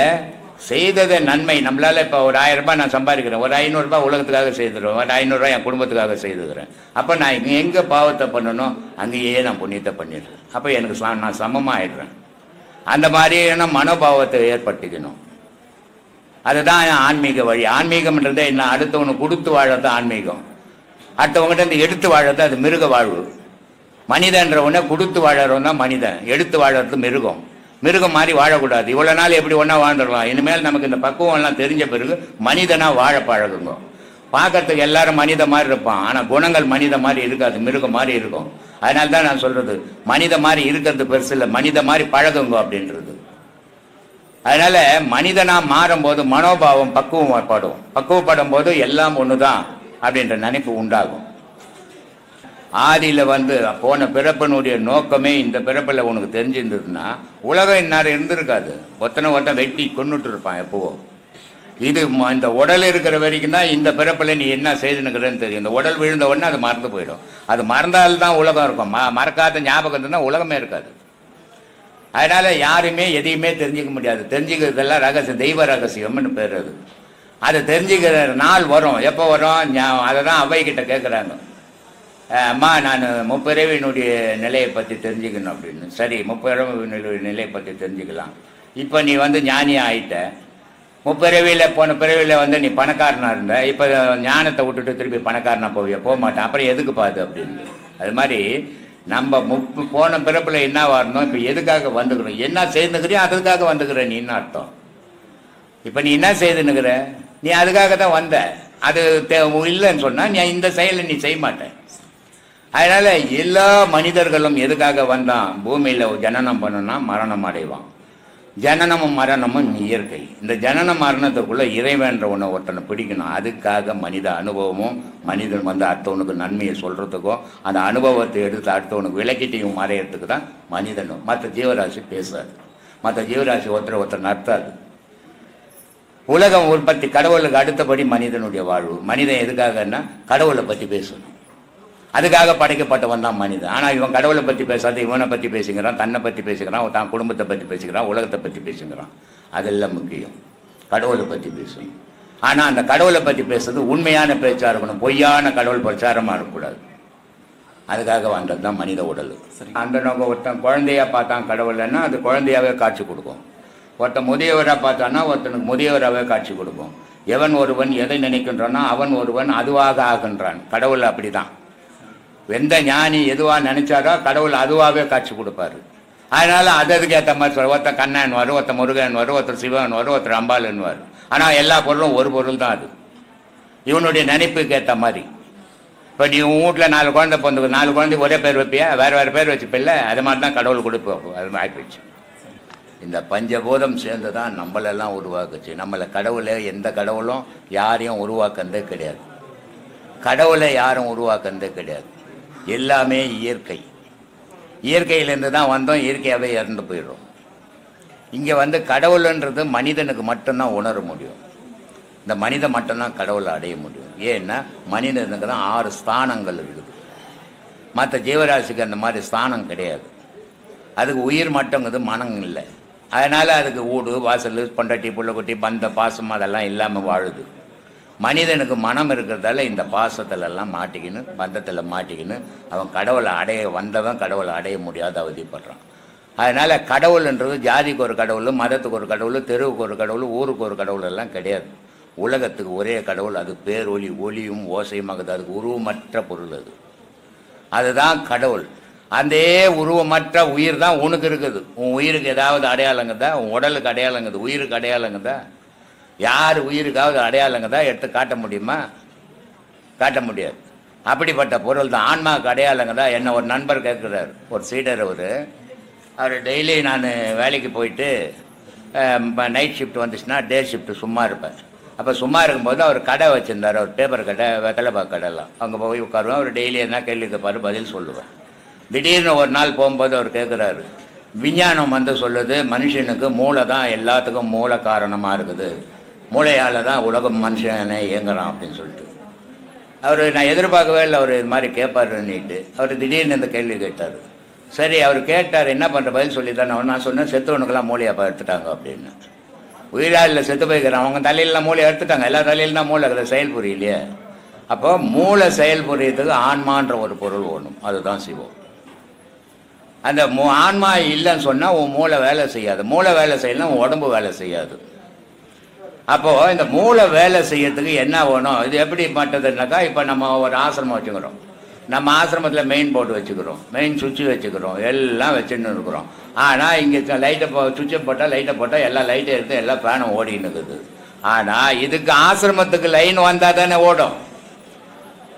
செய்ததை நன்மை நம்மளால் இப்போ ஒரு 1000 ரூபாய் நான் சம்பாதிக்கிறேன், ஒரு 500 ரூபாய் உலகத்துக்காக செய்துடுறேன், ஒரு 500 ரூபாய் என் குடும்பத்துக்காக செய்துக்கிறேன். அப்போ நான் இங்கே எங்கே பாவத்தை பண்ணணும் அங்கேயே நான் புண்ணியத்தை பண்ணிடுறேன். அப்போ எனக்கு நான் சமமாக ஆயிடுறேன். அந்த மாதிரியான மனோபாவத்தை ஏற்படுத்திக்கணும். அதுதான் ஆன்மீக வழி. ஆன்மீகம்ன்றதே என்ன? அடுத்தவனுக்கு கொடுத்து வாழறது ஆன்மீகம், அடுத்தவங்ககிட்ட இருந்து எடுத்து வாழறது அது மிருக வாழ்வு. மனிதன்றவனை கொடுத்து வாழறவன் தான் மனிதன், எடுத்து வாழறது மிருகம். மிருகம் மாதிரி வாழக்கூடாது. இவ்வளோ நாள் எப்படி ஒன்றா வாழ்ந்துடலாம். இனிமேல் நமக்கு இந்த பக்குவம்லாம் தெரிஞ்ச பிறகு மனிதனாக வாழ பழகுங்க. பார்க்கறதுக்கு எல்லாரும் மனித மாதிரி இருப்பான், ஆனால் குணங்கள் மனித மாதிரி இருக்காது, மிருகம் மாதிரி இருக்கும். அதனால தான் நான் சொல்கிறது, மனித மாதிரி இருக்கிறது பெருசு இல்லை, மனித மாதிரி பழகுங்க அப்படின்றது. அதனால மனிதனாக மாறும்போது மனோபாவம் பக்குவப்படும் போது எல்லாம் ஒன்று தான் அப்படின்ற நினைப்பு உண்டாகும். ஆதியில் வந்து போன பிறப்பினுடைய நோக்கமே இந்த பிறப்பில் உனக்கு தெரிஞ்சிருந்ததுன்னா உலகம் இந்நேரம் இருந்திருக்காது. ஒருத்தன் வெட்டி கொண்டுட்டு இருப்பான் எப்போவோ. இது இந்த உடல் இருக்கிற வரைக்கும் தான் இந்த பிறப்பில் நீ என்ன செய்துனுக்கிறேன்னு தெரியும். இந்த உடல் விழுந்த உடனே அது மறந்து போயிடும். அது மறந்தால்தான் உலகம் இருக்கும். மறக்காத ஞாபகம் இருந்தால் உலகமே இருக்காது. அதனால் யாருமே எதையுமே தெரிஞ்சிக்க முடியாது. தெரிஞ்சுக்கிறதெல்லாம் ரகசியம், தெய்வ ரகசியம்னு பேர். அதை தெரிஞ்சுக்கிற நாள் வரும். எப்போ வரும்? அதை தான் அவைக்கிட்ட கேட்குறாங்க, அம்மா நான் முப்பிறவினுடைய நிலையை பற்றி தெரிஞ்சுக்கணும் அப்படின்னு. சரி, முப்பிறவினுடைய நிலையை பற்றி தெரிஞ்சுக்கலாம். இப்போ நீ வந்து ஞானியாக ஆகிட்ட. முப்பிறவியில் போன பிறவியில் வந்து நீ பணக்காரனாக இருந்த, இப்போ ஞானத்தை விட்டுட்டு திருப்பி பணக்காரனாக போக மாட்டேன், அப்புறம் எதுக்கு பாது அப்படின்னு. அது மாதிரி நம்ம போன பிறப்பில் என்ன வரணும், இப்போ எதுக்காக வந்துக்கிறோம், என்ன செய்துக்கிறியோ அதுக்காக வந்துக்கிற நீ என்ன அர்த்தம். இப்போ நீ என்ன செய்துன்னுக்கிற, நீ அதுக்காக தான் வந்த. அது இல்லைன்னு சொன்னால் நீ இந்த செயலை நீ செய்ய மாட்டேன். அதனால் எல்லா மனிதர்களும் எதுக்காக வந்தான், பூமியில் ஜனனம் பண்ணனா மரணம் அடைவான். ஜனனமும் மரணமும் இயற்கை. இந்த ஜனன மரணத்துக்குள்ளே இறைவன்ற ஒருத்தனை பிடிக்கணும். அதுக்காக மனித அனுபவமும் மனிதன் வந்து அடுத்தவனுக்கு நன்மையை சொல்கிறதுக்கும் அந்த அனுபவத்தை எடுத்து அடுத்தவனுக்கு விளக்கிட்டையும் மறையிறதுக்கு தான் மனிதனும். மற்ற ஜீவராசி பேசாது, மற்ற ஜீவராசி ஒருத்தர் நடத்தாது. உலகம் உற்பத்தி கடவுளுக்கு அடுத்தபடி மனிதனுடைய வாழ்வு. மனிதன் எதுக்காகன்னா கடவுளை பற்றி பேசணும். அதுக்காக படைக்கப்பட்டவன் தான் மனிதன். ஆனால் இவன் கடவுளை பற்றி பேசாத, இவனை பற்றி பேசிக்கிறான், தன்னை பற்றி பேசிக்கிறான், தான் குடும்பத்தை பற்றி பேசிக்கிறான், உலகத்தை பற்றி பேசிக்கிறான். அதெல்லாம் முக்கியம். கடவுளை பற்றி பேசணும். ஆனால் அந்த கடவுளை பற்றி பேசுறது உண்மையான பேச்சாக இருக்கணும், பொய்யான கடவுள் பிரச்சாரமாக இருக்கக்கூடாது. அதுக்காக வந்தது தான் மனித உடல். அந்த நோக்கம் ஒருத்தன் குழந்தையா பார்த்தான் கடவுள்னா அது குழந்தையாவே காட்சி கொடுக்கும். ஒருத்தன் முதியவராக பார்த்தான்னா ஒருத்தனுக்கு முதியவராகவே காட்சி கொடுக்கும். எவன் ஒருவன் எதை நினைக்கின்றானோ அவன் ஒருவன் அதுவாக ஆகின்றான். கடவுள் அப்படிதான். எந்த ஞானி எதுவாக நினைச்சாரோ கடவுள் அதுவாகவே காட்சி கொடுப்பாரு. அதனால அதுக்கு ஏற்ற மாதிரி சொல்ல, ஒருத்தர் கண்ணன் வரும், ஒருத்தர் முருகன் வரும், ஒருத்தர் சிவன் வரும், ஒருத்தர் அம்பாள்னு வரும். ஆனால் எல்லா பொருளும் ஒரு பொருள் தான். அது இவனுடைய நினைப்புக்கு ஏற்ற மாதிரி. இப்போ நீ உன் வீட்டில் 4 குழந்தை பிறந்து 4 குழந்தைக்கு ஒரே பேர் வைப்பியா, வேறு வேறு பேர் வச்சுப்பில்ல, அது மாதிரி தான் கடவுள் கொடுப்போம். அது ஆகிப்போச்சு. இந்த பஞ்சபூதம் சேர்ந்து தான் நம்மளெல்லாம் உருவாக்குச்சு. நம்மளை கடவுளை எந்த கடவுளும் யாரையும் உருவாக்குறதே கிடையாது. கடவுளை யாரும் உருவாக்குறதே கிடையாது. எல்லாமே இயற்கை. இயற்கையிலேருந்து தான் வந்தோம், இயற்கையாகவே இறந்து போயிடுறோம். இங்கே கடவுள்ன்றது மனிதனுக்கு மட்டும்தான் உணர முடியும். இந்த மனிதன் மட்டும்தான் கடவுளை அடைய முடியும். ஏன்னா மனிதனுக்கு தான் 6 ஸ்தானங்கள் இருக்குது. மற்ற ஜீவராசிக்கு அந்த மாதிரி ஸ்தானம் கிடையாது. அதுக்கு உயிர் மட்டுங்கிறது மனம் இல்லை. அதனால் அதுக்கு ஊடு வாசல் பொண்டாட்டி புள்ளக்குட்டி பந்த பாசம் அதெல்லாம் இல்லாமல் வாழுது. மனிதனுக்கு மனம் இருக்கிறதால இந்த பாசத்திலெல்லாம் மாட்டிக்கின்னு பந்தத்தில் மாட்டிக்கின்னு அவன் கடவுளை அடைய வந்தவன் கடவுளை அடைய முடியாத அவதிப்படுறான். அதனால் கடவுள்ன்றது ஜாதிக்கு ஒரு கடவுள், மதத்துக்கு ஒரு கடவுள், தெருவுக்கு ஒரு கடவுள், ஊருக்கு ஒரு கடவுள் எல்லாம் கிடையாது. உலகத்துக்கு ஒரே கடவுள். அது பேரொளி, ஒளியும் ஓசையுமாகுது. அதுக்கு உருவமற்ற பொருள். அதுதான் கடவுள். அந்த உருவமற்ற உயிர் தான் உனக்கு இருக்குது. உன் உயிருக்கு ஏதாவது அடையாளங்கதா? உன் உடலுக்கு அடையாளங்குது, உயிருக்கு அடையாளங்கதா? யார் உயிருக்காவது அடையாளங்கதா எடுத்து காட்ட முடியுமா? காட்ட முடியாது. அப்படிப்பட்ட பொருள் தான் ஆன்மாவுக்கு அடையாளங்கதா. என்ன ஒரு நண்பர் கேட்குறாரு, ஒரு சீடர். அவர் டெய்லி நான் வேலைக்கு போயிட்டு நைட் ஷிஃப்ட் வந்துச்சுன்னா டே ஷிஃப்ட்டு சும்மா இருப்பேன். அப்போ சும்மா இருக்கும்போது அவர் கடை வச்சுருந்தார், அவர் பேப்பர் கடை, வெத்தலைப்பாக்கு கடைலாம். அங்கே போய் உட்காருவேன். அவர் டெய்லி என்ன கேள்வி கேட்பாரு, பதில் சொல்லுவேன். திடீர்னு ஒரு நாள் போகும்போது அவர் கேட்குறாரு, விஞ்ஞானம் சொல்லுது மனுஷனுக்கு மூளை தான் எல்லாத்துக்கும் மூல காரணமாக இருக்குது, மூளையால் தான் உலகம் மனுஷனை இயங்குறான் அப்படின்னு சொல்லிட்டு. அவர் நான் எதிர்பார்க்கவே இல்லை அவர் இது மாதிரி கேட்பாருன்னுட்டு. அவர் திடீர்னு இந்த கேள்வி கேட்டார். சரி, அவர் கேட்டார், என்ன பண்ணுற பதில் சொல்லி தானே. நான் சொன்னேன், செத்தவனுக்கெல்லாம் மூளையப்பா எடுத்துட்டாங்க அப்படின்னு. உயிராளில் செத்து போய்க்கிறான், அவங்க தலையிலாம் மூளை எடுத்துட்டாங்க. எல்லா தலையிலும் தான் மூளை அதில் செயல் புரியலையே. அப்போ மூளை செயல் புரியறதுக்கு ஆன்மான்ற ஒரு பொருள் வேணும். அதுதான் சிவம். அந்த ஆன்மா இல்லைன்னு சொன்னால் உன் மூளை வேலை செய்யாது. மூளை வேலை செய்யலாம், உன் உடம்பு வேலை செய்யாது. அப்போது இந்த மூளை வேலை செய்யறதுக்கு என்ன வேணும்? இது எப்படி மாட்டதுன்னாக்கா, இப்போ நம்ம ஒரு ஆசிரமம் வச்சுக்கிறோம். நம்ம ஆசிரமத்தில் மெயின் போர்டு வச்சுக்கிறோம், மெயின் சுவிட்சு வச்சுக்கிறோம், எல்லாம் வச்சுன்னு இருக்கிறோம். ஆனால் இங்கே லைட்டை சுவிட்சை போட்டால் லைட்டை போட்டால் எல்லா லைட்டும் எடுத்து எல்லா ஃபேனும் ஓடின்னு இருக்குது. ஆனால் இதுக்கு ஆசிரமத்துக்கு லைன் வந்தால் தானே ஓடும்.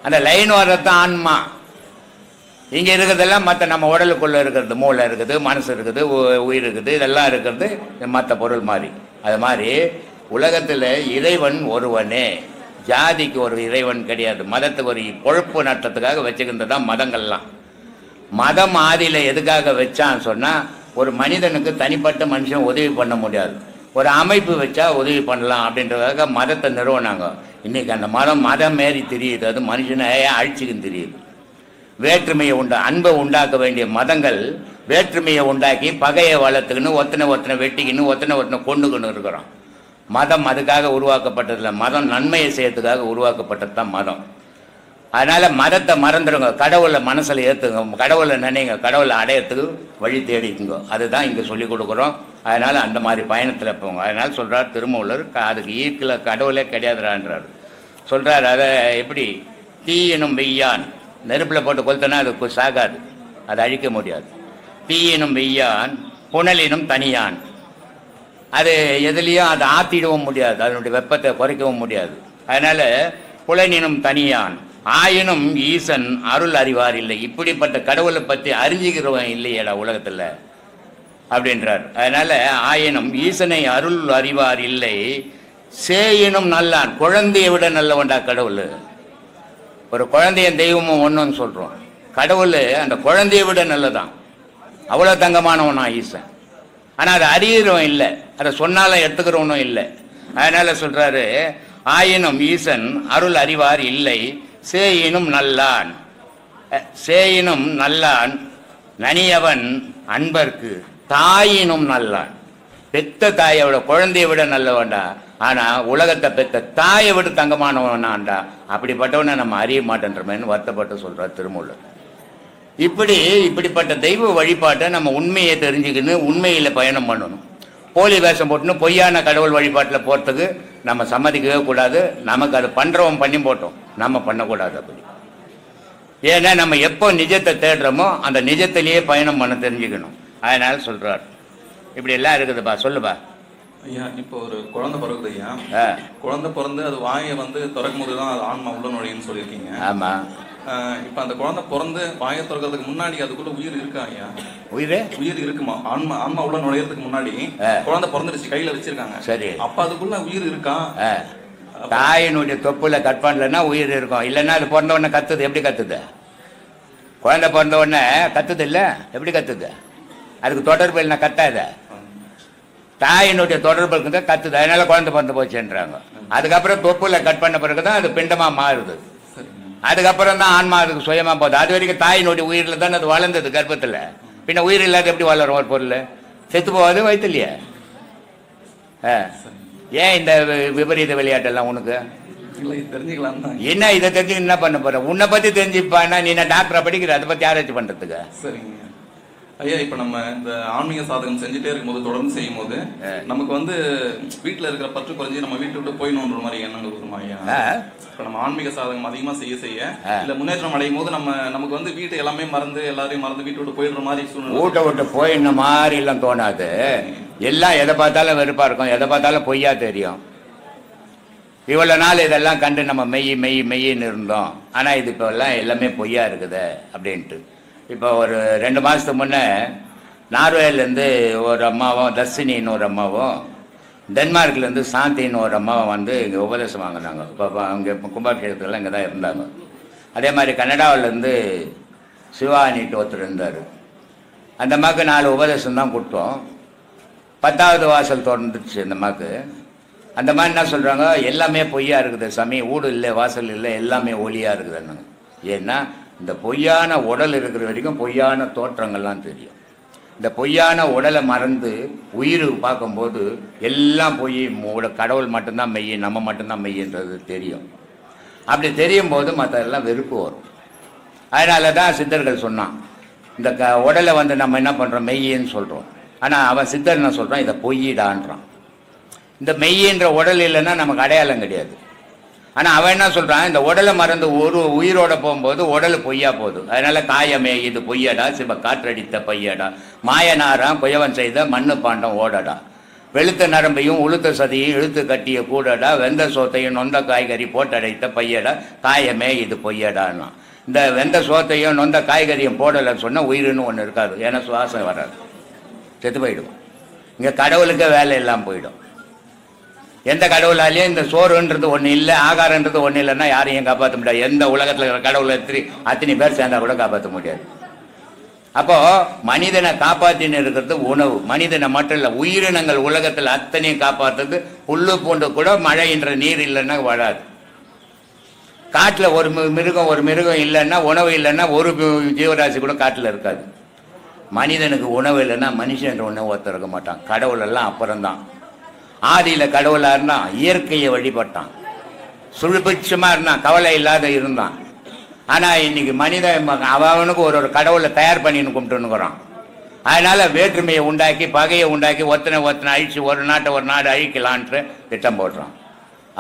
அந்த லைன் வர்றது தான் ஆன்மா. இங்கே இருக்கிறதெல்லாம் மற்ற நம்ம உடலுக்குள்ளே இருக்கிறது, மூளை இருக்குது, மனசு இருக்குது, உயிர் இருக்குது, இதெல்லாம் இருக்கிறது மற்ற பொருள் மாதிரி. அது மாதிரி உலகத்தில் இறைவன் ஒருவனே. ஜாதிக்கு ஒரு இறைவன் கிடையாது. மதத்துக்கு ஒரு பொழப்பு நட்டத்துக்காக வச்சுக்கின்றதான் மதங்கள்லாம். மதம் ஆதியில் எதுக்காக வச்சான்னு சொன்னால், ஒரு மனிதனுக்கு தனிப்பட்ட மனுஷன் உதவி பண்ண முடியாது, ஒரு அமைப்பு வச்சா உதவி பண்ணலாம் அப்படின்றதுக்காக மதத்தை நிறுவனாங்க. இன்றைக்கி அந்த மதம் மாரி தெரியுது. அது மனுஷனை அழிச்சுக்குன்னு தெரியுது. வேற்றுமையை அன்பை உண்டாக்க வேண்டிய மதங்கள் வேற்றுமையை உண்டாக்கி பகையை வளர்த்துக்கின்னு ஒத்தனை வெட்டிக்கின்னு ஒத்தனை கொண்டுக்கின்னு இருக்கிறோம். மதம் அதுக்காக உருவாக்கப்பட்டதில்லை. மதம் நன்மையை செய்யறதுக்காக உருவாக்கப்பட்டது தான் மதம். அதனால் மதத்தை மறந்துடுங்க, கடவுளை மனசில் ஏற்றுங்க, கடவுளை நினைங்க, கடவுளை அடையறதுக்கு வழி தேடிக்குங்க. அதுதான் இங்கே சொல்லிக் கொடுக்குறோம். அதனால் அந்த மாதிரி பயணத்தில் போங்க. அதனால் சொல்கிறார் திருமூலர், அதுக்கு ஈர்க்கில் கடவுளே கிடையாதுறான்றார். சொல்கிறார், அதை எப்படி தீ எனும் வெய்யான் நெருப்பில் போட்டு கொளுத்தனா அது சாகாது, அதை அழிக்க முடியாது. தீ எனும் வெய்யான் புனலினும் தனியான், அது எதுலேயும் அதை ஆற்றிடவும் முடியாது, அதனுடைய வெப்பத்தை குறைக்கவும் முடியாது. அதனால் புலனினும் தனியான் ஆயினும் ஈசன் அருள் அறிவார் இல்லை. இப்படிப்பட்ட கடவுளை பற்றி அறிஞ்சிக்கிறவன் இல்லையடா உலகத்தில் அப்படின்றார். அதனால் ஆயினும் ஈசனை அருள் அறிவார் இல்லை, சேயினும் நல்லான், குழந்தையை விட நல்லவன்டா கடவுள். ஒரு குழந்தைய தெய்வமும் ஒன்றுன்னு சொல்கிறோம், கடவுள் அந்த குழந்தையை விட நல்லதான், அவ்வளோ தங்கமானவனா ஈசன். ஆனால் அதை அறிகிறவன் இல்லை, அதை சொன்னாலும் எடுத்துக்கிறவனும் இல்லை. அதனால் சொல்கிறாரு, ஆயினும் ஈசன் அருள் அறிவார் இல்லை, சேயினும் நல்லான். சேயினும் நல்லான் நனியவன் அன்பர்க்கு தாயினும் நல்லான். பெத்த தாயை விட குழந்தைய விட நல்லவன்டா. ஆனா உலகத்தை பெத்த தாயை விட தங்கமானவனாண்டா. அப்படிப்பட்டவனை நம்ம அறிய மாட்டேன்றமேன்னு வருத்தப்பட்டு சொல்றார் திருமூலர். இப்படிப்பட்ட தெய்வ வழிபாட்டை நம்ம உண்மையை தெரிஞ்சுக்கின்னு உண்மையில பயணம் பண்ணணும். போலி வேஷம் போட்டுன்னு பொய்யான கடவுள் வழிபாட்டில் போகிறதுக்கு நம்ம சம்மதிக்கவே கூடாது. நமக்கு அது பண்ணுறவன் பண்ணி போட்டோம், நம்ம பண்ணக்கூடாது அப்படி. ஏன்னா நம்ம எப்போ நிஜத்தை தேடுறோமோ அந்த நிஜத்திலேயே பயணம் பண்ண தெரிஞ்சுக்கணும். அதனால சொல்கிறார். இப்படி எல்லாம் இருக்குதுப்பா, சொல்லுப்பா. ஐயா, இப்போ ஒரு குழந்தை பிறகுது ஐயா. குழந்தை பிறந்து அது வாயை வந்து திறக்கும் போது தான் அது ஆன்மா உள்ள நுழையுன்னு சொல்லியிருக்கீங்க. ஆமாம். இப்போ அந்த குழந்தை பிறந்து வாயை திறக்கிறதுக்கு முன்னாடி அதுக்குள்ள உயிர் இருக்கா ஐயா? உயிர் இருக்குமா? ஆன்மா உள்ள நுழையறதுக்கு முன்னாடி குழந்தை பிறந்துருச்சு, கையில வச்சிருக்காங்க. சரி, அப்ப அதுக்குள்ள உயிர் இருக்கா? தாயினுடைய தொப்புல கட் பண்ணலன்னா உயிர் இருக்கும். இல்லைன்னா அது பிறந்த உடனே கத்துது. எப்படி கத்துது? குழந்தை பிறந்த உடனே கத்துது இல்ல? எப்படி கத்துது? அதுக்கு தொடர்பு இல்லைன்னா கத்தாத. தாயினுடைய தொடர்பு இருக்குங்க கத்துது. அதனால குழந்தை பிறந்து போச்சுன்றாங்க. அதுக்கப்புறம் தொப்புல கட் பண்ண பிறகுதான் அது பிண்டமா மாறுது. அதுக்கப்புறம் தான் ஆன்மா அதுக்கு சுயமா போகுது. அது வரைக்கும் தாயினுடைய உயிரில் தான் அது வளர்ந்தது கர்ப்பத்தில். பின்ன உயிர் இல்லாத எப்படி வளரும் ஒரு பொருள்? செத்து போகாது வயிற்றுலையே. ஏன் இந்த விபரீத விளையாட்டெல்லாம் உனக்கு? தெரிஞ்சுக்கலாம். என்ன இதை தெரிஞ்சு என்ன பண்ண போற? உன்னை பத்தி தெரிஞ்சுப்பான்னா நீ டாக்டரை படிக்கிற, அதை பத்தி ஆராய்ச்சி பண்றதுக்கு. சரிங்க ஐயா. இப்ப நம்ம இந்த ஆன்மீக சாதகம் செஞ்சுட்டே இருக்கும்போது, தொடர்ந்து செய்யும் போது நமக்கு வந்து வீட்டுல இருக்கிற பற்று குறைஞ்சி நம்ம வீட்டை விட்டு போயிடணுன்ற மாதிரி எண்ணங்கள் வருமா ஐயா? இப்ப நம்ம ஆன்மீக சாதகம் அதிகமா செய்ய இல்ல முன்னேற்றம் அடையும் போது நமக்கு வந்து வீட்டு எல்லாமே மறந்து எல்லாரையும் மறந்து வீட்டு விட்டு போயிடுற மாதிரி சூழ்நிலை. வீட்டை விட்டு போயிடுற மாதிரி எல்லாம் தோணாது. எல்லாம் எதை பார்த்தாலும் வெறுப்பா இருக்கும், எதை பார்த்தாலும் பொய்யா தெரியும். இவ்வளவு நாள் இதெல்லாம் கண்டு நம்ம மெய்யின்னு இருந்தோம். ஆனா இது இப்போ எல்லாம் எல்லாமே பொய்யா இருக்குது அப்படின்ட்டு. இப்போ ஒரு 2 மாதத்துக்கு முன்னே நார்வேலேருந்து ஒரு அம்மாவும், தர்ஷினின்னு ஒரு அம்மாவும், டென்மார்க்லேருந்து சாந்தின்னு ஒரு அம்மாவும் வந்து இங்கே உபதேசம் வாங்கினாங்க. இப்போ அங்கே கும்பாபிஷேகத்துலாம் இங்கே தான் இருந்தாங்க. அதே மாதிரி கனடாவிலேருந்து சிவானிட்டு ஒருத்தர் இருந்தார். அந்த அம்மாவுக்கு 4 உபதேசம் தான் கொடுத்தோம். 10வது வாசல் திறந்துச்சு அந்த அம்மாவுக்கு. அந்த மாதிரி என்ன சொல்கிறாங்க, எல்லாமே பொய்யா இருக்குது சாமி, வீடு இல்லை வாசல் இல்லை, எல்லாமே ஒளியாக இருக்குதுன்னாங்க. ஏன்னா இந்த பொய்யான உடல் இருக்கிற வரைக்கும் பொய்யான தோற்றங்கள்லாம் தெரியும். இந்த பொய்யான உடலை மறந்து உயிர் பார்க்கும்போது எல்லாம் பொய், கடவுள் மட்டும்தான் மெய், நம்ம மட்டும்தான் மெய்ன்றது தெரியும். அப்படி தெரியும் போது மற்றதெல்லாம் வெறுப்பு வரும். அதனால தான் சித்தர்கள் சொன்னான், இந்த உடலை வந்து நம்ம என்ன பண்ணுறோம், மெய்யின்னு சொல்கிறோம். ஆனால் அவன் சித்தர் என்ன சொல்கிறான், இதை பொய்யிடான்றான். இந்த மெய்யின்ற உடல் இல்லைன்னா நமக்கு அடையாளம் கிடையாது. ஆனால் அவன் என்ன சொல்கிறான், இந்த உடலை மறந்து ஒரு உயிரோட போகும்போது உடல் பொய்யா போகுது. அதனால காயமே இது பொய்யடா, சிவ காற்றடித்த பையடா, மாயனாராம் குயவன் செய்த மண்ணு பாண்டம் ஓடடா, வெளுத்த நரம்பையும் உளுத்த சதியும் இழுத்து கட்டிய கூடடா, வெந்த சோத்தையும் நொந்த காய்கறி போட்டடைத்த பையடா, காயமே இது பொய்யடான்னா. இந்த வெந்த சோத்தையும் நொந்த காய்கறியும் போடலைன்னு சொன்னால் உயிர்னு ஒன்று இருக்காது. ஏன்னா சுவாசம் வராது, செத்து போயிடும். இங்கே கடவுளுக்கு வேலை எல்லாம் போயிடும். எந்த கடவுளாலேயும் இந்த சோறுன்றது ஒன்று இல்லை, ஆகாரன்றது ஒன்று இல்லைன்னா யாரையும் காப்பாற்ற முடியாது. எந்த உலகத்தில் இருக்கிற கடவுளை அத்தனை பேர் சேர்ந்தா கூட காப்பாற்ற முடியாது. அப்போ மனிதனை காப்பாற்றின்னு இருக்கிறது உணவு. மனிதனை மட்டும் இல்லை, உயிரினங்கள் உலகத்தில் அத்தனையும் காப்பாற்றுறது. புல்லு பூண்டு கூட மழைன்ற நீர் இல்லைன்னா வாழாது. காட்டில் ஒரு மிருகம் இல்லைன்னா, உணவு இல்லைன்னா ஒரு ஜீவராசி கூட காட்டில் இருக்காது. மனிதனுக்கு உணவு இல்லைன்னா மனுஷன்ற உணவு ஒருத்தர் இருக்க மாட்டான். கடவுள் எல்லாம் அப்புறம்தான். ஆதியில் கடவுளாக இருந்தான், இயற்கையை வழிபட்டான், சுழுபட்சமாக இருந்தான், கவலை இல்லாத இருந்தான். ஆனால் இன்னைக்கு மனிதன் அவனுக்கு ஒரு கடவுளை தயார் பண்ணின்னு கும்பிட்டுன்னுக்குறான். அதனால வேற்றுமையை உண்டாக்கி, பகையை உண்டாக்கி, ஒத்தனை அழிச்சு ஒரு நாட்டை ஒரு நாடு அழிக்கலான்ட்டு திட்டம் போடுறான்.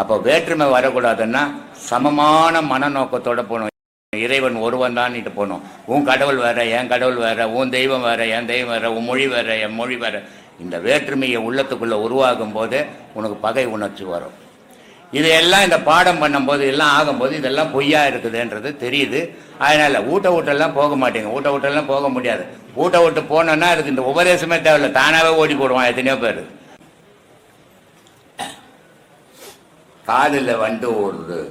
அப்போ வேற்றுமை வரக்கூடாதுன்னா சமமான மனநோக்கத்தோட போகணும். இறைவன் ஒருவன் தான் போகணும். உன் கடவுள் வேற, என் கடவுள் வேற, உன் தெய்வம் வேற, என் தெய்வம் வேற, உன் மொழி வேற, என் மொழி வேற. இந்த வேற்றுமையை உள்ளத்துக்குள்ள உருவாகும் போது உனக்கு பகை உணர்ச்சி வரும். இதையெல்லாம் இந்த பாடம் பண்ணும்போது எல்லாம் ஆகும்போது இதெல்லாம் பொய்யா இருக்குதுன்றது தெரியுது. அதனால ஊட்டெல்லாம் போக மாட்டேங்க. ஊட்டெல்லாம் போக முடியாது. விட்டு போனோன்னா அதுக்கு இந்த உபதேசமே தேவையில்லை, தானாவே ஓடி போடுவான் எத்தனையோ பேர். காதில் வண்டு ஓடுது,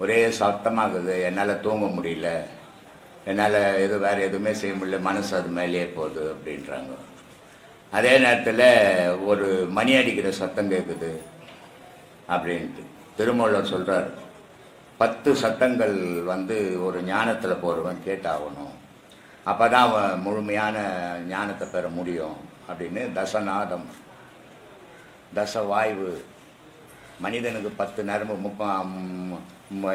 ஒரே சத்தமாகுது, என்னால் தூங்க முடியல, என்னால் வேறு எதுவுமே செய்ய முடியல, மனசு அது மேலேயே போகுது அப்படின்றாங்க. அதே நேரத்தில் ஒரு மணி அடிக்கிற சத்தம் கேட்குது அப்படின்ட்டு திருமூலர் சொல்கிறார், 10 சத்தங்கள் வந்து ஒரு ஞானத்தில் போகிறவன் கேட்டாகணும். அப்போ தான் அவன் முழுமையான ஞானத்தை பெற முடியும் அப்படின்னு தசநாதம், தசவாய்வு. மனிதனுக்கு 10 நரம்பு,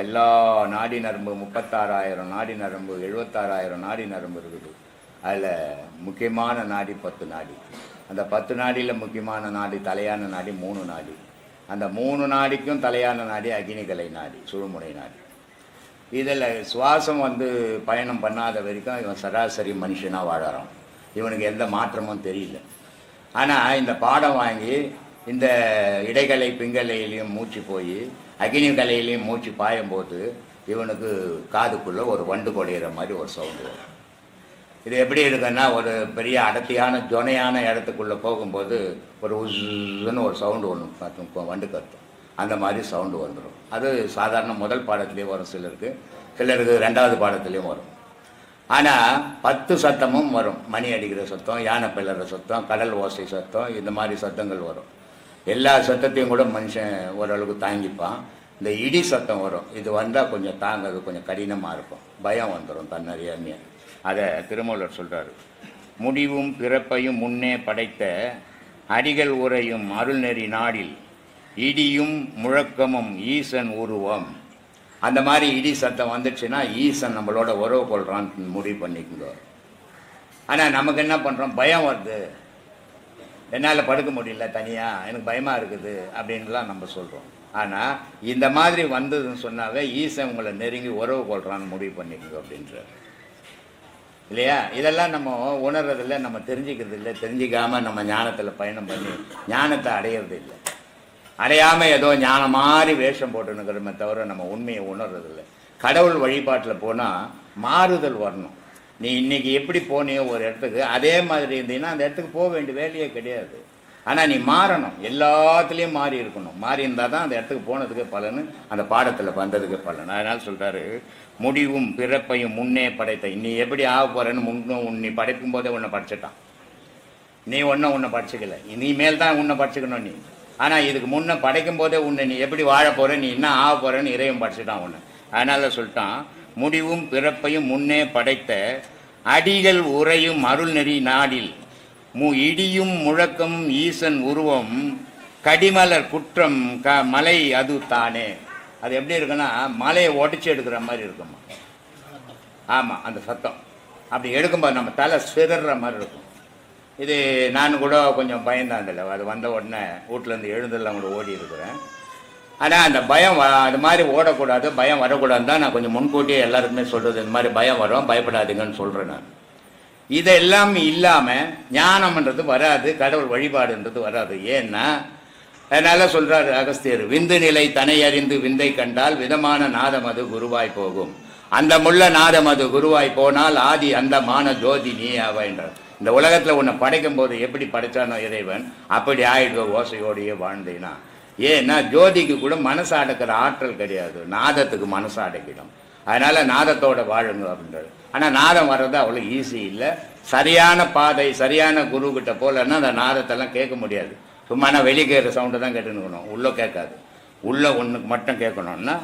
எல்லா நாடி நரம்பு 36,000 நாடி நரம்பு, 76,000 நாடி நரம்பு இருக்குது. அதில் முக்கியமான நாடி 10 நாடி. அந்த 10 நாடியில் முக்கியமான நாடி, தலையான நாடி 3 நாடி. அந்த 3 நாடிக்கும் தலையான நாடி அக்னிகலை நாடி, சுழுமுனை நாடி. இதில் சுவாசம் வந்து பயணம் பண்ணாத வரைக்கும் இவன் சராசரி மனுஷனாக வாழறான். இவனுக்கு எந்த மாற்றமும் தெரியல. ஆனால் இந்த பாடம் வாங்கி இந்த இடைகலை பிங்கலையிலையும் மூச்சு போய் அக்னி கலையிலையும் மூச்சு பாயும்போது இவனுக்கு காதுக்குள்ளே ஒரு வண்டு கொடையிற மாதிரி ஒரு சவுண்டு வரும். இது எப்படி இருக்குன்னா, ஒரு பெரிய அடர்த்தியான ஜொனையான இடத்துக்குள்ளே போகும்போது ஒரு உஸ்ன்னு ஒரு சவுண்டு ஒன்று கத்தும், வண்டு கத்தும். அந்த மாதிரி சவுண்டு வந்துடும். அது சாதாரண முதல் பாடத்துலேயும் வரும் சிலருக்கு, சிலருக்கு 2வது பாடத்துலேயும் வரும். ஆனால் 10 சத்தமும் வரும். மணி அடிக்கிற சத்தம், யானை பிளற சத்தம், கடல் ஓசை சத்தம், இந்த மாதிரி சத்தங்கள் வரும். எல்லா சத்தத்தையும் கூட மனுஷன் ஓரளவுக்கு தாங்கிப்பான். இந்த இடி சத்தம் வரும். இது வந்தால் கொஞ்சம் தாங்கிறது கொஞ்சம் கடினமாக இருக்கும், பயம் வந்துடும் தன்னறியாமையாக. அதை திருமூலர் சொல்கிறார். முடிவும் பிறப்பையும் முன்னே படைத்த அடிகள் உரையும் அருள்நெறி நாடில் இடியும் முழக்கமும் ஈசன் உருவம். அந்த மாதிரி இடி சத்தம் வந்துடுச்சுன்னா ஈசன் நம்மளோட உறவு கொள்றான்னு முடிவு பண்ணிக்கோ. ஆனால் நமக்கு என்ன பண்ணுறோம், பயம் வருது, என்னால் படுக்க முடியல தனியாக, எனக்கு பயமாக இருக்குது அப்படின்லாம் நம்ம சொல்கிறோம். ஆனால் இந்த மாதிரி வந்ததுன்னு சொன்னாவே ஈசன் உங்களை நெருங்கி உறவு கொள்றான்னு முடிவு பண்ணிக்கோ அப்படின்றார் இல்லையா? இதெல்லாம் நம்ம உணர்றதில்ல, நம்ம தெரிஞ்சுக்கிறது இல்லை. தெரிஞ்சிக்காமல் நம்ம ஞானத்தில் பயணம் பண்ணி ஞானத்தை அடையிறது இல்லை. அடையாமல் ஏதோ ஞானம் மாதிரி வேஷம் போட்டுனுக்கிறோமே தவிர நம்ம உண்மையை உணர்றதில்லை. கடவுள் வழிபாட்டில் போனால் மாறுதல் வரணும். நீ இன்னைக்கு எப்படி போனியோ ஒரு இடத்துக்கு, அதே மாதிரி இருந்தீங்கன்னா அந்த இடத்துக்கு போக வேண்டிய வேலையே கிடையாது. ஆனால் நீ மாறணும், எல்லாத்துலேயும் மாறி இருக்கணும். மாறி இருந்தால் தான் அந்த இடத்துக்கு போனதுக்கு பலன், அந்த பாடத்தில் வந்ததுக்கு பலன். அதனால் சொல்கிறாரு, முடிவும் பிறப்பையும் முன்னே படைத்த. நீ எப்படி ஆக போகிறேன்னு நீ படைக்கும் போதே உன்னை படிச்சுட்டான். நீ உன்னை படிச்சுக்கல, இனிமேல் தான் உன்னை படிச்சுக்கணும் நீ. ஆனால் இதுக்கு முன்னே படைக்கும் போதே உன்னை நீ எப்படி வாழ போகிற, நீ என்ன ஆக போகிறேன்னு இறைவன் படிச்சுட்டான் உன்னை. அதனால் சொல்லிட்டான், முடிவும் பிறப்பையும் முன்னே படைத்த அடிகள் உரையும் அருள்நெறி நாடில் இடியும் முழக்கமும் ஈசன் உருவம் கடிமலர் குற்றம் மலை அது தானே. அது எப்படி இருக்குன்னா, மலையை உடச்சி எடுக்கிற மாதிரி இருக்குமா. ஆமாம், அந்த சத்தம் அப்படி எடுக்கும்போது நம்ம தலை சிதற மாதிரி இருக்கும். இது நான் கூட கொஞ்சம் பயந்தாண்டில்லை, அது வந்த உடனே வீட்டிலேருந்து எழுந்தெல்லாம் கூட ஓடி இருக்கிறேன். ஆனால் அந்த பயம் அது மாதிரி ஓடக்கூடாது, பயம் வரக்கூடாதுன்னு தான் நான் கொஞ்சம் முன்கூட்டியே எல்லாருக்குமே சொல்கிறது. இந்த மாதிரி பயம் வரும், பயப்படாதீங்கன்னு சொல்கிறேன் நான். இதெல்லாம் இல்லாமல் ஞானம்ன்றது வராது, கடவுள் வழிபாடுன்றது வராது. ஏன்னா அதனால் சொல்கிறாரு அகஸ்தியர், விந்து நிலை தனை அறிந்து விந்தை கண்டால் விதமான நாதம் அது குருவாய் போகும். அந்த முள்ள நாதம் அது குருவாய் போனால் ஆதி அந்த மான ஜோதி நீ ஆவாய்ன்றார். இந்த உலகத்தில் உன்னை படைக்கும் போது எப்படி படைச்சானோ இறைவன், அப்படி ஆயிடுவ ஓசையோடையே வாழ்ந்தேனா. ஏன்னா ஜோதிக்கு கூட மனசு அடக்கிற ஆற்றல் கிடையாது, நாதத்துக்கு மனசு அடக்கிடும். அதனால் நாதத்தோட வாழுங்க அப்படின்றது. ஆனால் நாதம் வர்றது அவ்வளோ ஈஸி இல்லை. சரியான பாதை, சரியான குருக்கிட்ட போலன்னா அந்த நாதத்தெல்லாம் கேட்க முடியாது. சும்மா வெளியே கேட்குற சவுண்டு தான் கேட்டுன்னு இருக்கணும், உள்ளே கேட்காது. உள்ளே ஒன்றுக்கு மட்டும் கேட்கணும்னா